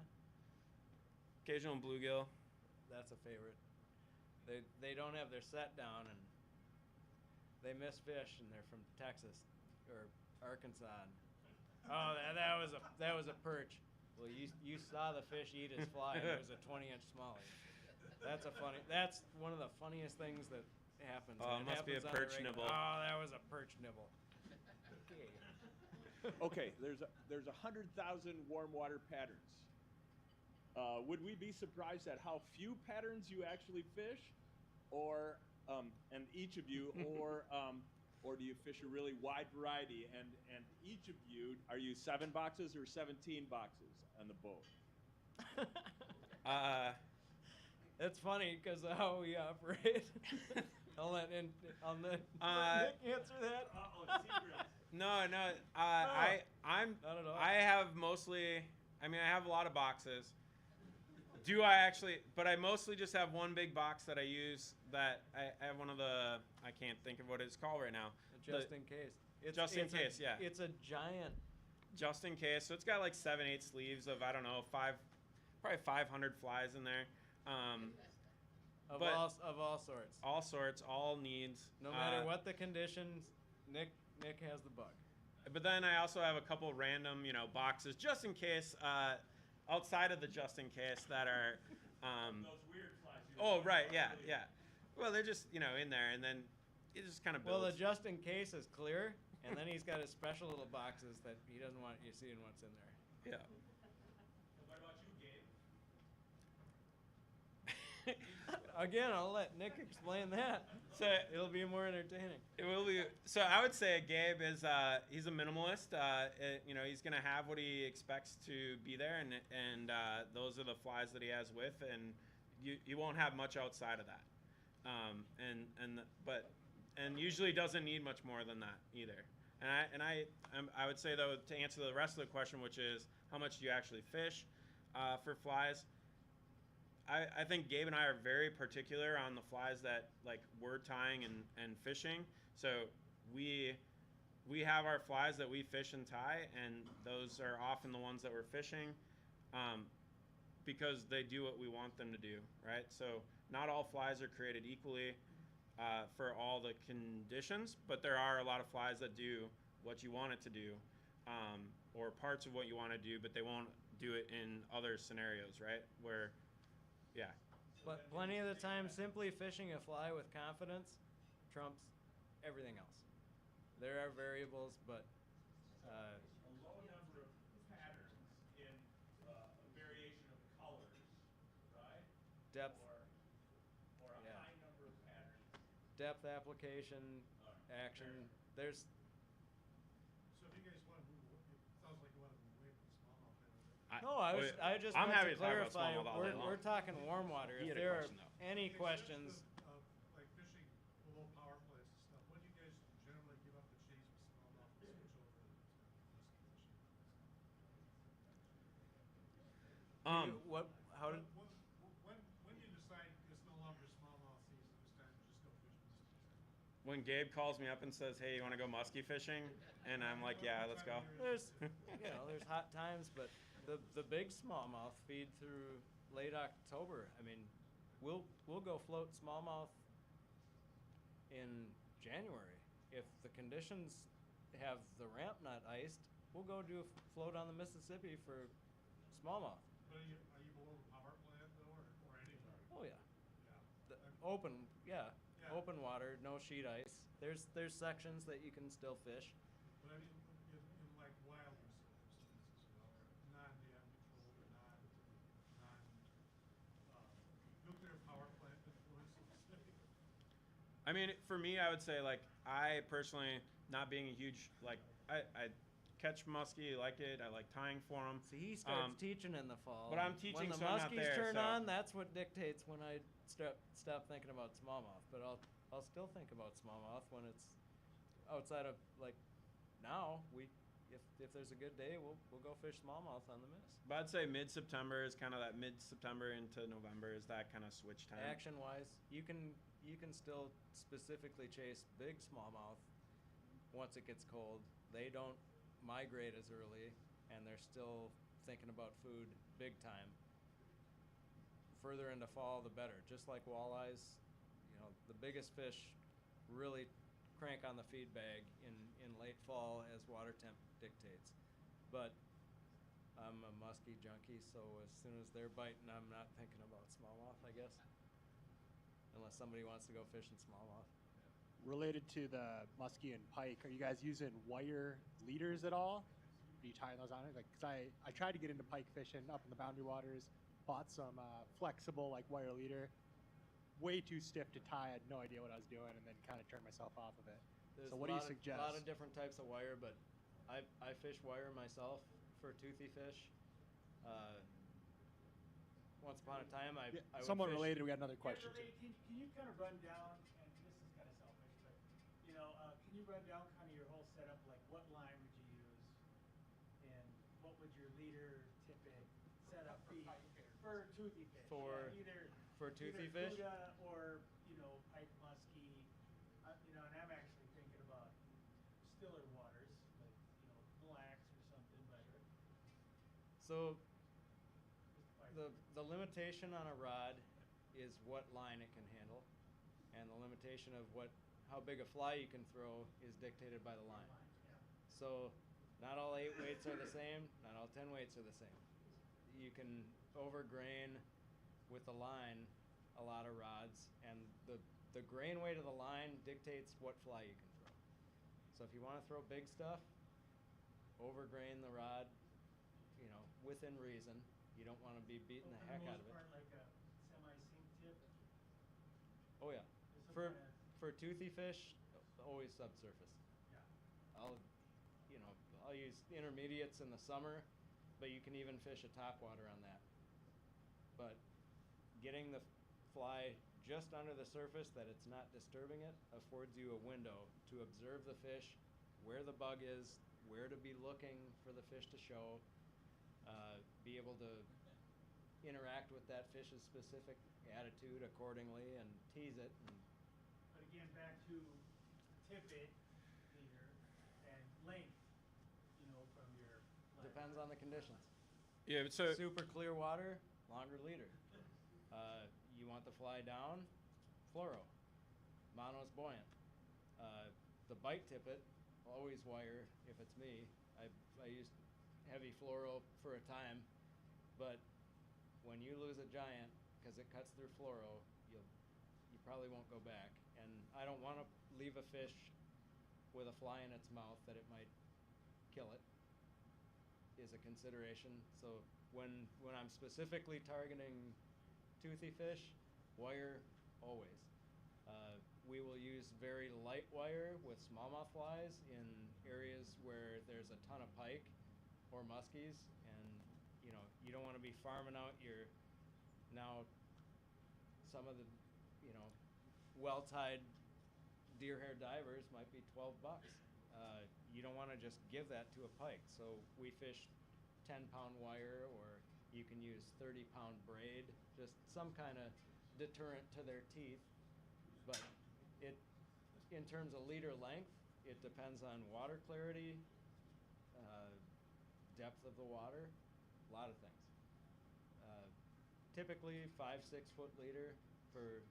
Occasional bluegill. That's a favorite. They don't have their set down, and they miss fish, and they're from Texas or Arkansas. Oh, that was a perch. Well, you saw the fish eat his fly, and it was a 20-inch smallie. That's one of the funniest things that happens. Oh, it must be a perch nibble. Oh, that was a perch nibble. Okay, there's 100,000 warm water patterns. Would we be surprised at how few patterns you actually fish, or and each of you, or do you fish a really wide variety? And each of you, are you 7 boxes or 17 boxes on the boat? That's funny because of how we operate. I'll let Nick answer that. No. I'm not at all. I have mostly. I mean, I have a lot of boxes. Do I actually? But I mostly just have one big box that I use. That I have one of the. I can't think of what it's called right now. Just in case. Yeah. It's a giant. Just in case. So it's got like 7-8 sleeves of, I don't know, probably 500 flies in there. Of all sorts. All sorts, all needs. No matter what the conditions, Nick has the bug. But then I also have a couple random, boxes just in case, outside of the just in case that are. Those weird flies. Oh right, yeah. Well, they're just in there, and then it just kind of builds. Well, the just in case is clear, and then he's got his special little boxes that he doesn't want you seeing what's in there. Yeah. What about you, Gabe? Again, I'll let Nick explain that. So It'll be more entertaining. it will be. So I would say Gabe is he's a minimalist. He's gonna have what he expects to be there, and those are the flies that he has with, and you won't have much outside of that. And usually doesn't need much more than that either. And I would say though, to answer the rest of the question, which is how much do you actually fish for flies? I think Gabe and I are very particular on the flies that like we're tying and fishing. So we have our flies that we fish and tie, and those are often the ones that we're fishing because they do what we want them to do, right? So not all flies are created equally for all the conditions, but there are a lot of flies that do what you want it to do, or parts of what you want to do, but they won't do it in other scenarios, right? Where, yeah. But plenty of the time, simply fishing a fly with confidence trumps everything else. There are variables, but A low number of patterns in a variation of colors, right? depth Or a Yeah. high number of patterns. depth application, action. There's So if you guys want to move, it sounds like you want to move away from smallmouth then. I just I'm meant happy to to talk about clarify. smallmouth all day long. We're talking warm water. He If had a there are question, though. any Except questions, of, like fishing below power plays and stuff, when do you guys generally give up the chase with smallmouth and switch over to musky fishing? how did When do you decide it's no longer smallmouth season, it's time to just go fish musky season? When Gabe calls me up and says, "Hey, you want to go musky fishing?" and I'm like, "Yeah, let's go." there's there's hot times, but the big smallmouth feed through late October. I mean, we'll go float smallmouth in January if the conditions have the ramp not iced. We'll go do a float on the Mississippi for smallmouth. But are you below the power plant though, or anywhere? Oh yeah, Yeah. open Yeah. open water, no sheet ice. There's sections that you can still fish. But I mean, in like wild reserves, for instance, or non-dam controlled or nuclear power plant influence, let's say. I mean, for me, I would say like I personally, not being a huge I catch muskie, like it. I like tying for them. See, he starts teaching in the fall. but I'm and teaching, when the so I'm not muskies there, turn so- on. That's what dictates when I stop thinking about smallmouth. But I'll still think about smallmouth when it's outside of like now. If there's a good day, we'll go fish smallmouth on the Miss. But I'd say mid-September is kind of that mid-September into November is that kind of switch time. Action wise, you can still specifically chase big smallmouth once it gets cold. They don't migrate as early, and they're still thinking about food big time. Further into fall, the better. Just like walleyes, the biggest fish really crank on the feed bag in late fall as water temp dictates. But I'm a muskie junkie, so as soon as they're biting, I'm not thinking about smallmouth, I guess. Unless somebody wants to go fishing smallmouth. Related to the muskie and pike, are you guys using wire leaders at all? Are you tying those on it? Like, 'cause I tried to get into pike fishing up in the Boundary Waters, bought some flexible like wire leader. Way too stiff to tie. I had no idea what I was doing, and then kind of turned myself off of it. There's So what do you A suggest? lot of different types of wire, but I fish wire myself for toothy fish. Once upon a time, I would Somewhat fish. related, we got another question. Ray, can you kind of run down, and this is kind of selfish, but can you run down kind of your whole setup? Like, what line would you use, and what would your leader tippet setup be for toothy fish? For- either for toothy either fish? Gouda or pike muskie. And I'm actually thinking about stiller waters, like Mille Lacs or something, but So just the limitation on a rod is what line it can handle, and the limitation of how big a fly you can throw is dictated by the line. So not all 8 weights are the same, not all 10 weights are the same. You can overgrain with the line a lot of rods, and the grain weight of the line dictates what fly you can throw. So if you want to throw big stuff, overgrain the rod, you know, within reason. You don't want to be beating the heck out of it. For the most part, like a semi-sink tip? Oh yeah. There's some For toothy fish, always subsurface. Yeah. I'll use intermediates in the summer, but you can even fish a topwater on that. But getting the fly just under the surface that it's not disturbing it affords you a window to observe the fish, where the bug is, where to be looking for the fish to show, be able to interact with that fish's specific attitude accordingly and tease it. But again, back to tippet, leader, and length, from your... Depends on the conditions. Yeah, so Super clear water, longer leader. You want the fly down, fluoro. Mono's buoyant. The bite tippet, always wire if it's me. I used heavy fluoro for a time, but when you lose a giant because it cuts through fluoro, you probably won't go back. And I don't want to leave a fish with a fly in its mouth that it might kill it, is a consideration. So when I'm specifically targeting toothy fish, wire always. We will use very light wire with smallmouth flies in areas where there's a ton of pike or muskies, and you don't want to be farming out your some of the well-tied deer hair divers might be $12. You don't want to just give that to a pike, so we fish 10-pound wire, or you can use 30-pound braid, just some kind of deterrent to their teeth. But in terms of leader length, it depends on water clarity, depth of the water, a lot of things. Typically 5-6 foot leader for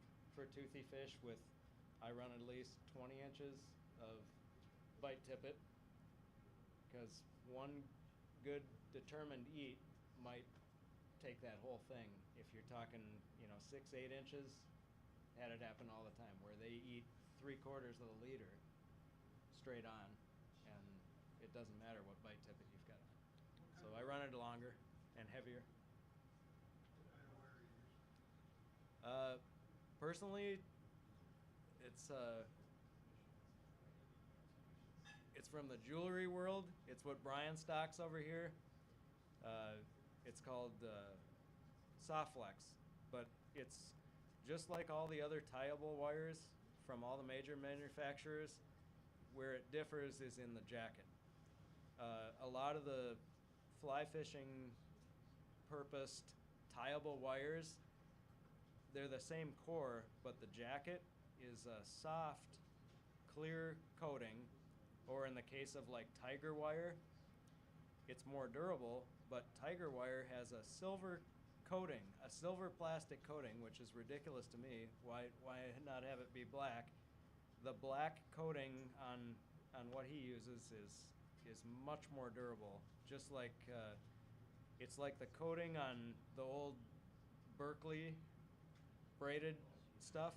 toothy fish with, I run at least 20 inches of bite tippet, because one good determined eat might take that whole thing. If you're talking 6-8 inches, had it happen all the time where they eat 3/4 of the leader straight on, and it doesn't matter what bite tippet you've got on. So I run it longer and heavier. Personally, it's from the jewelry world. It's what Brian stocks over here. It's called Softflex, but it's just like all the other tieable wires from all the major manufacturers. Where it differs is in the jacket. A lot of the fly fishing purposed tieable wires, they're the same core, but the jacket is a soft, clear coating, or in the case of like tiger wire, it's more durable, but tiger wire has a silver coating, a silver plastic coating, which is ridiculous to me. Why not have it be black? The black coating on what he uses is much more durable. Just like it's like the coating on the old Berkeley braided stuff,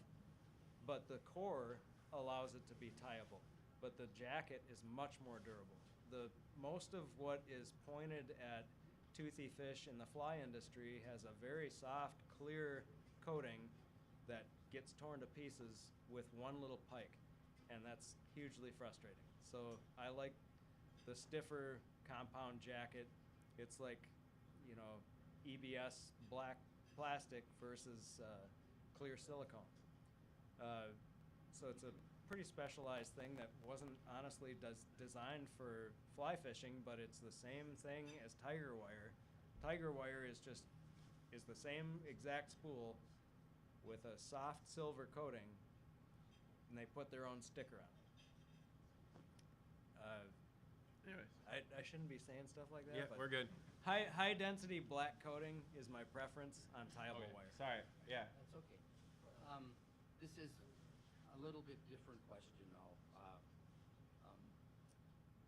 but the core allows it to be tieable. But the jacket is much more durable. The most of what is pointed at toothy fish in the fly industry has a very soft, clear coating that gets torn to pieces with one little pike, and that's hugely frustrating. So I like the stiffer compound jacket. It's like, EBS black plastic versus clear silicone. So it's a pretty specialized thing that wasn't honestly designed for fly fishing, but it's the same thing as tiger wire. Tiger wire is the same exact spool with a soft silver coating, and they put their own sticker on it. anyways, I shouldn't be saying stuff like that. yeah, but we're good. High density black coating is my preference on tieable Okay, wire. sorry. Yeah. That's okay. This is a a little bit different question now.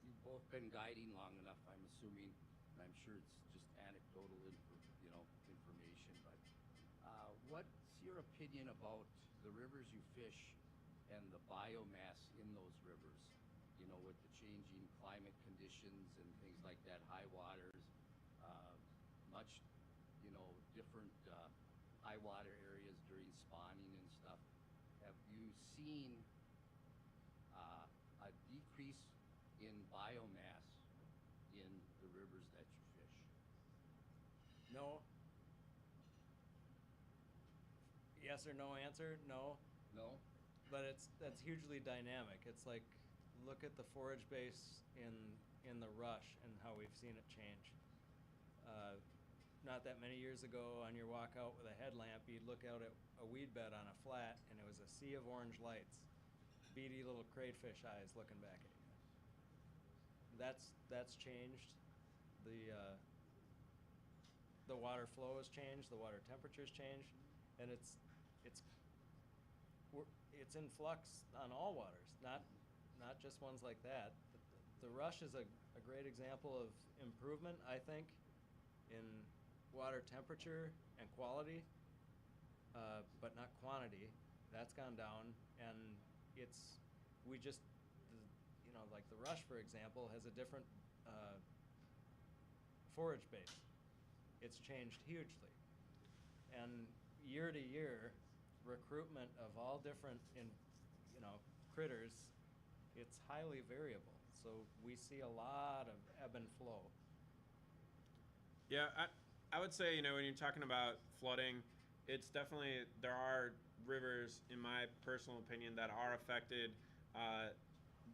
You've both been guiding long enough, I'm assuming, and I'm sure it's just anecdotal information, but what's your opinion about the rivers you fish and the biomass in those rivers? You know, with the changing climate conditions and things like that, high waters, much, different high water areas during spawning and stuff. Have you seen a decrease in biomass in the rivers that you fish? No. Yes or no answer? No. No? But that's hugely dynamic. It's like, look at the forage base in the rush and how we've seen it change. Not that many years ago, on your walk out with a headlamp, you'd look out at a weed bed on a flat, and it was a sea of orange lights, beady little crayfish eyes looking back at you. That's changed. The water flow has changed. The water temperature's changed, and it's in flux on all waters, not just ones like that. The rush is a great example of improvement, I think, in water temperature and quality, but not quantity. That's gone down, and like the rush, for example, has a different forage base. It's changed hugely, and year to year, recruitment of all different critters, it's highly variable. So we see a lot of ebb and flow. Yeah, I would say, when you're talking about flooding, it's definitely, there are rivers, in my personal opinion, that are affected.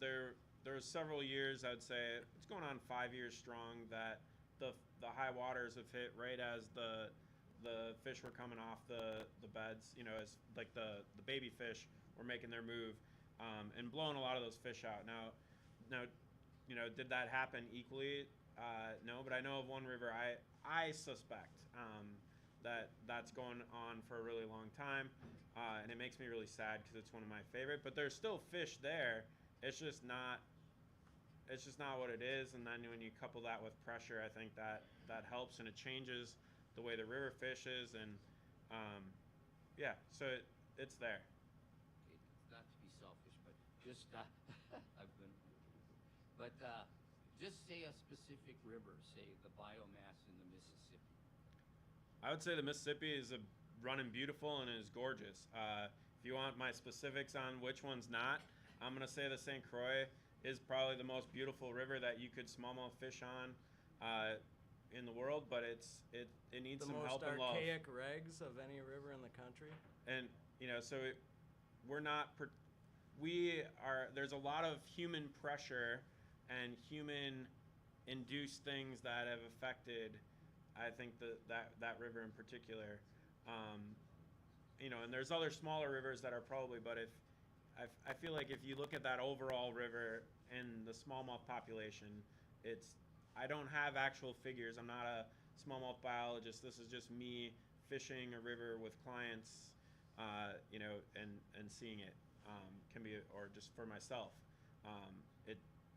There was several years, I would say, it's going on 5 years strong, that the high waters have hit right as the fish were coming off the beds, as like the baby fish were making their move, and blowing a lot of those fish out. Now, did that happen equally? No, but I know of one river I suspect that's going on for a really long time, and it makes me really sad because it's one of my favorite. But there's still fish there. It's just not what it is. And then when you couple that with pressure, I think that helps, and it changes the way the river fishes, and so it's there. Okay, not to be selfish, but just I've been, but just say a specific river, say the biomass in the Mississippi. I would say the Mississippi is running beautiful and is gorgeous. If you want my specifics on which one's not, I'm gonna say the St. Croix is probably the most beautiful river that you could smallmouth fish on in the world, but it needs some help and love. The most archaic regs of any river in the country. And there's a lot of human pressure and human induced things that have affected, I think, that river in particular. And there's other smaller rivers that are probably, but I feel like if you look at that overall river and the smallmouth population, I don't have actual figures. I'm not a smallmouth biologist. This is just me fishing a river with clients, and seeing it, or just for myself.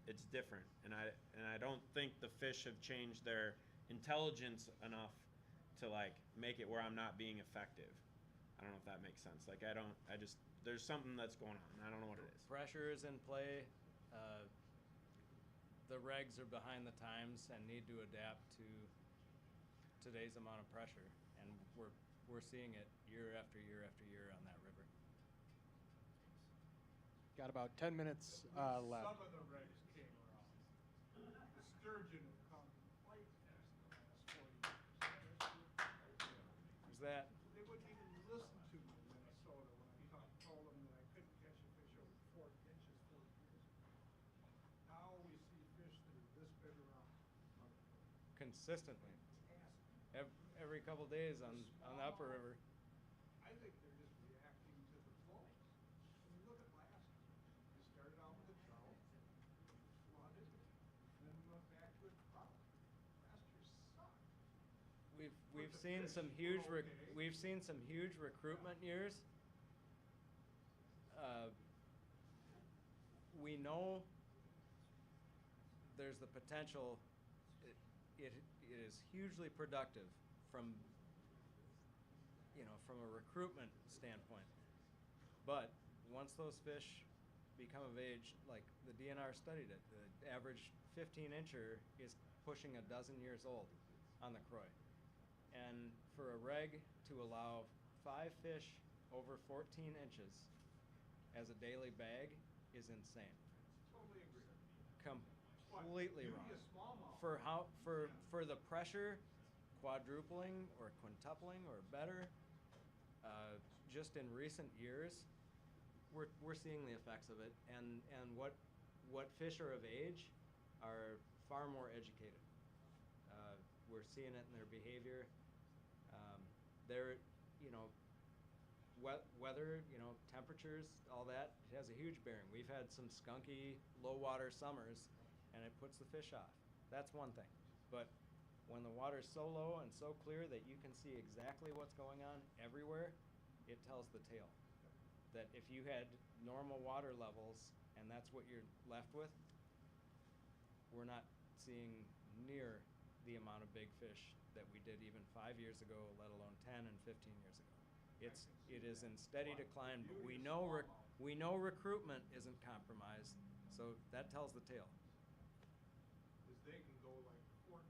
It's different, and I don't think the fish have changed their intelligence enough to make it where I'm not being effective. I don't know if that makes sense. There's something that's going on. I don't know what it is. Pressure is in play. The regs are behind the times and need to adapt to today's amount of pressure, and we're seeing it year after year after year on that river. Got about 10 minutes left. Some of the regs came around. The sturgeon have come quite fast in the last 40 years. Is that? They wouldn't even listen to me in Minnesota when I told them that I couldn't catch a fish over 4 inches 40 years ago. Now we see fish that are this big around. Consistently. Every couple days on the upper river. I think they're just reacting to the flow. I mean, look at last year. It started out with a drought, flooded, and then we went back to a drought. Last year sucked. We've seen some huge recruitment years. we know there's the potential. It is hugely productive from, you know, from a recruitment standpoint. But once those fish become of age, like the DNR studied it, the average 15-incher is pushing a dozen years old on the Croy. And for a reg to allow 5 fish over 14 inches as a daily bag is insane. Totally agree. Completely But wrong. you'd be a smallmouth. For the pressure, quadrupling or quintupling or better, just in recent years, we're seeing the effects of it, and what fish are of age are far more educated. We're seeing it in their behavior. They're, you know, weather, you know, temperatures, all that, it has a huge bearing. We've had some skunky low water summers, and it puts the fish off. That's one thing. But when the water's so low and so clear that you can see exactly what's going on everywhere, it tells the tale. That if you had normal water levels and that's what you're left with, we're not seeing near the amount of big fish that we did even 5 years ago, let alone 10 and 15 years ago. It is in steady decline, but we know recruitment isn't compromised, so that tells the tale. Is they can go like 14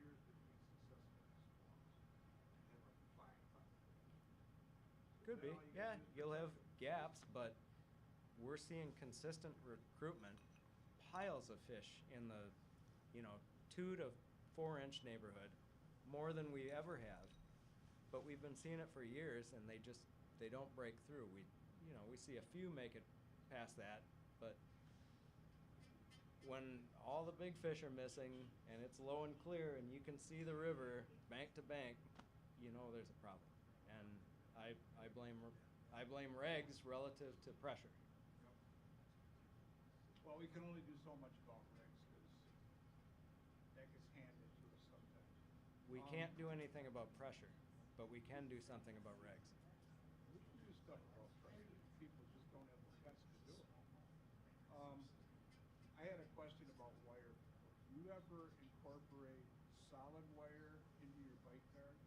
years between successful swarms and have like 5. Could be, yeah, you'll have gaps, but we're seeing consistent recruitment, piles of fish in the, you know, 2 to 4 inch neighborhood, more than we ever have. But we've been seeing it for years, and they don't break through. We see a few make it past that, but when all the big fish are missing and it's low and clear and you can see the river bank to bank, you know there's a problem. And I blame regs relative to pressure. Yep. Well, we can only do so much about regs because that gets handed to us sometimes. We can't do anything about pressure, but we can do something about regs. We can do stuff about pressure. People just don't have the guts to do it. I had a question about wire. Do you ever incorporate solid wire into your bite guard?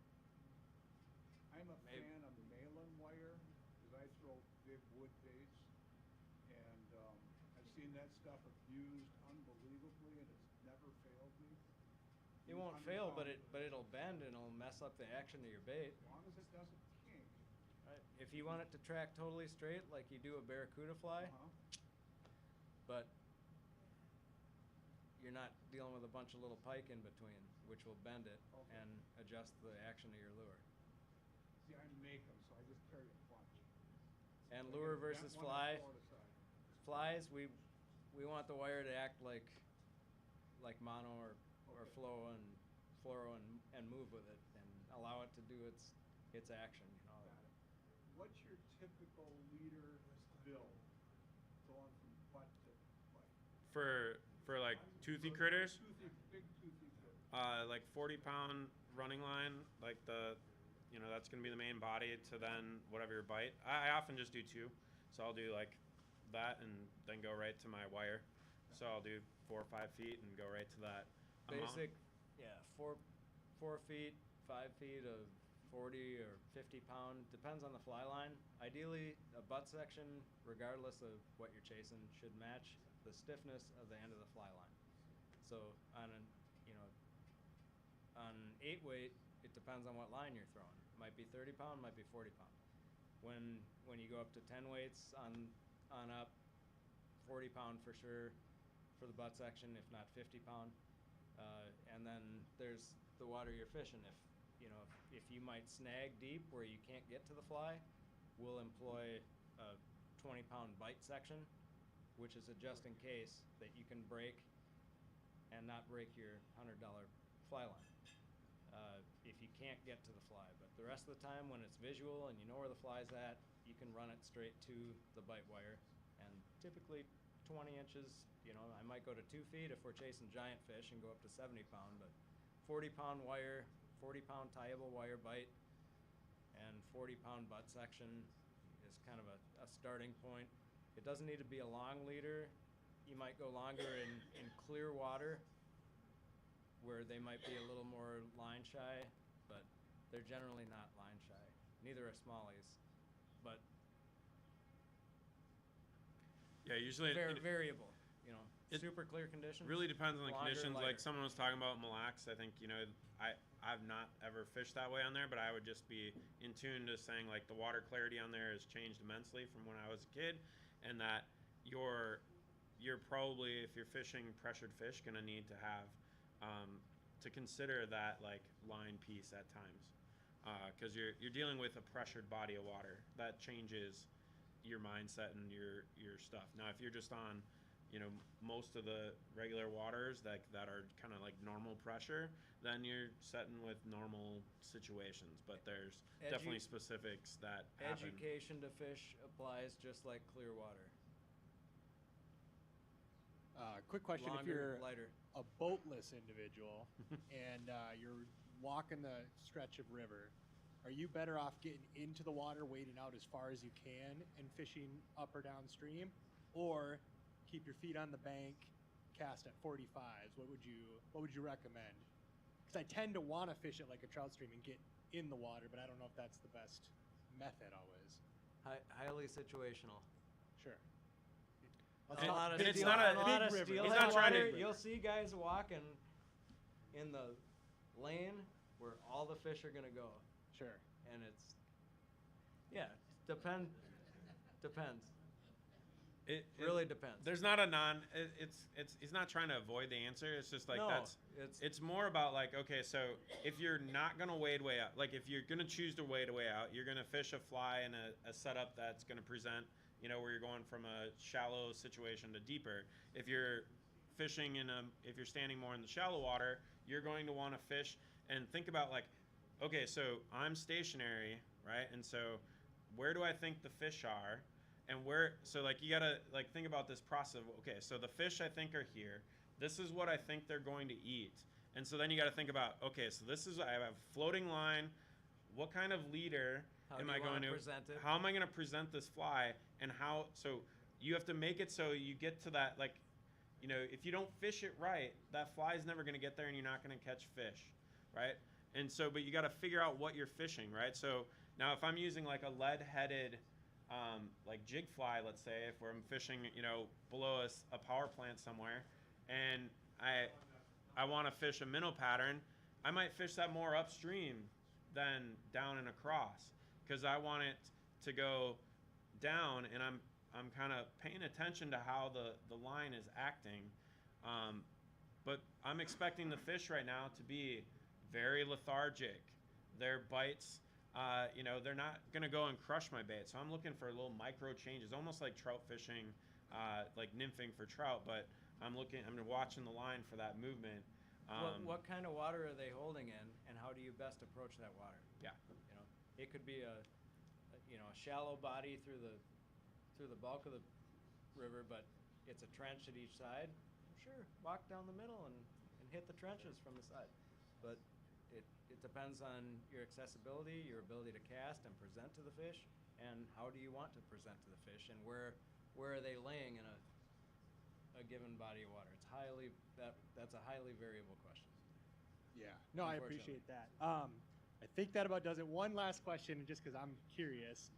I'm a fan of Malin wire because I throw big wood baits, and I've seen that stuff abused unbelievably, and it's never failed me. It won't fail, but it'll bend and it'll mess up the action of your bait. As long as it doesn't kink. Right. If you want it to track totally straight, like you do a barracuda fly, but you're not dealing with a bunch of little pike in between, which will bend it and adjust the action of your lure. See, I make them, so I just carry a bunch. And Like lure that versus one fly. on Florida side. Flies, we want the wire to act like mono or fluoro and move with it and allow it to do its action. You know. Got it. What's your typical leader build going from butt to butt? For like toothy critters, Big toothy critters. like 40-pound running line, like that's gonna be the main body to then whatever your bite. I often just do 2, so I'll do like that and then go right to my wire. So I'll do 4 or 5 feet and go right to that amount. Basic, yeah, 4 feet, 5 feet of 40 or 50 pound, depends on the fly line. Ideally, a butt section, regardless of what you're chasing, should match the stiffness of the end of the fly line. So on 8 weight, it depends on what line you're throwing. Might be 30 pound, might be 40 pound. When you go up to 10 weights on up, 40 pound for sure for the butt section, if not 50 pound. And then there's the water you're fishing. If you might snag deep where you can't get to the fly, we'll employ a 20-pound bite section, which is a just in case that you can break and not break your $100 fly line if you can't get to the fly. But the rest of the time, when it's visual and you know where the fly's at, you can run it straight to the bite wire. And typically 20 inches, I might go to 2 feet if we're chasing giant fish and go up to 70 pound, but 40 pound wire, 40 pound tieable wire bite, and 40 pound butt section is kind of a starting point. It doesn't need to be a long leader. you might go longer in clear water where they might be a little more line shy, but they're generally not line shy. Neither are smallies, but Yeah, usually variable. You know, it super clear conditions. really depends on the longer, conditions. lighter. Like someone was talking about Mille Lacs. I think, you know, I've not ever fished that way on there, but I would just be in tune to saying like the water clarity on there has changed immensely from when I was a kid, and that you're probably, if you're fishing pressured fish, gonna need to have to consider that like line piece at times, because you're dealing with a pressured body of water that changes your mindset and your stuff. Now, if you're just on, you know, most of the regular waters that are kind of like normal pressure, then you're setting with normal situations. But there's definitely specifics that happen. Education to fish applies just like clear water. Quick question: Longer, if you're lighter. a boatless individual and you're walking the stretch of river, are you better off getting into the water, wading out as far as you can, and fishing up or downstream, or keep your feet on the bank, cast at 45s? What would you recommend? Because I tend to want to fish it like a trout stream and get in the water, but I don't know if that's the best method always. Highly situational. Sure. A lot of it's steel- not a lot big of river. steelhead He's not trying to- water, you'll see guys walking in the lane where all the fish are gonna go, Sure. and it's depends. It Really depends. There's not a he's not trying to avoid the answer. It's just like No, it's more about like, okay, so if you're not gonna wade way out, like if you're gonna choose to wade way out, you're gonna fish a fly in a setup that's gonna present, you know, where you're going from a shallow situation to deeper. If you're fishing if you're standing more in the shallow water, you're going to want to fish and think about like, okay, so I'm stationary, right? And so where do I think the fish are? And so like you gotta like think about this process of, okay, so the fish I think are here. This is what I think they're going to eat. And so then you gotta think about, okay, so I have a floating line. What kind of leader am I going to present it? How am I going to present this fly? And so you have to make it so you get to that, like, you know, if you don't fish it right, that fly is never going to get there and you're not going to catch fish, right? And so, but you got to figure out what you're fishing, right? So now if I'm using like a lead-headed like jig fly, let's say, if I'm fishing, you know, below a power plant somewhere, and I want to fish a minnow pattern, I might fish that more upstream than down and across, because I want it to go down, and I'm kind of paying attention to how the line is acting, but I'm expecting the fish right now to be very lethargic. Their bites, you know, they're not going to go and crush my bait, so I'm looking for little micro changes, almost like trout fishing, like nymphing for trout, but I'm watching the line for that movement. What kind of water are they holding in, and how do you best approach that water? Yeah. You know, it could be a shallow body through the bulk of the river, but it's a trench at each side. Sure, walk down the middle and hit the trenches from the side. But it depends on your accessibility, your ability to cast and present to the fish, and how do you want to present to the fish, and where are they laying in a given body of water. That's a highly variable question. Yeah. No, I appreciate that. I think that about does it. One last question, just because I'm curious.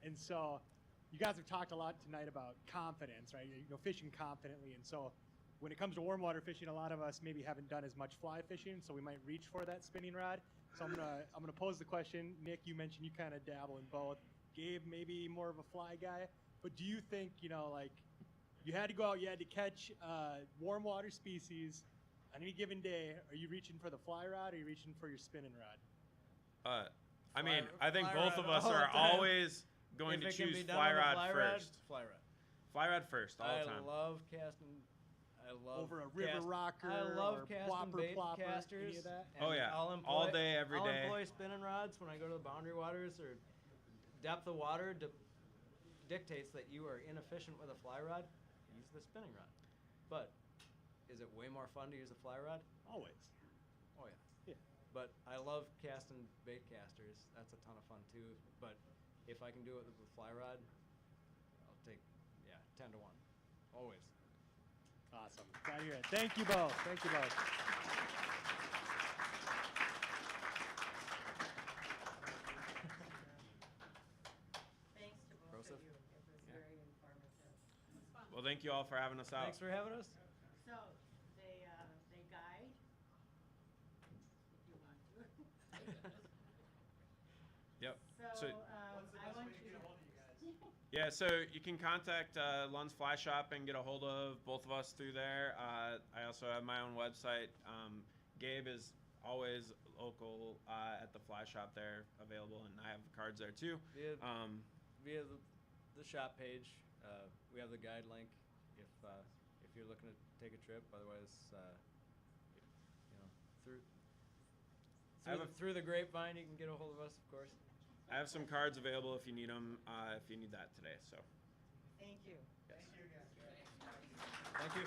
And so you guys have talked a lot tonight about confidence, right? You know, fishing confidently. And so when it comes to warm water fishing, a lot of us maybe haven't done as much fly fishing, so we might reach for that spinning rod. So I'm gonna pose the question. Nick, you mentioned you kind of dabble in both. Gabe, maybe more of a fly guy. But do you think, you know, like, you had to go out, you had to catch warm water species on any given day, are you reaching for the fly rod or are you reaching for your spinning rod? I mean, I think fly both rod of us all the are time. always going If to it can be choose done fly with a rod fly first. Fly rod. Fly rod first, all the time. I love casting. I love Over a river rocker I love or casting whopper bait plopper, casters. any of that? and Oh, yeah. I'll employ, All day, every I'll day. employ spinning rods when I go to the boundary waters, or depth of water dictates that you are inefficient with a fly rod. Use the spinning rod. But is it way more fun to use a fly rod? Always. Oh yeah. Yeah. But I love casting bait casters. That's a ton of fun too. But if I can do it with a fly rod, I'll take 10 to 1. Always. Awesome. Glad to hear it. Thank you both. Thank you both. Thanks to both Joseph? of you. It was very informative. Well, thank you all for having us out. Thanks for having us. So, they guide, if you want to. Yep. So, So- I want you to. Yeah, so you can contact Lund's Fly Shop and get a hold of both of us through there. I also have my own website. Gabe is always local at the Fly Shop there, available, and I have cards there too. Via the shop page, we have the guide link if you're looking to take a trip. Otherwise, through the grapevine, you can get a hold of us, of course. I have some cards available if you need them, if you need that today. So. Thank you. Thank you.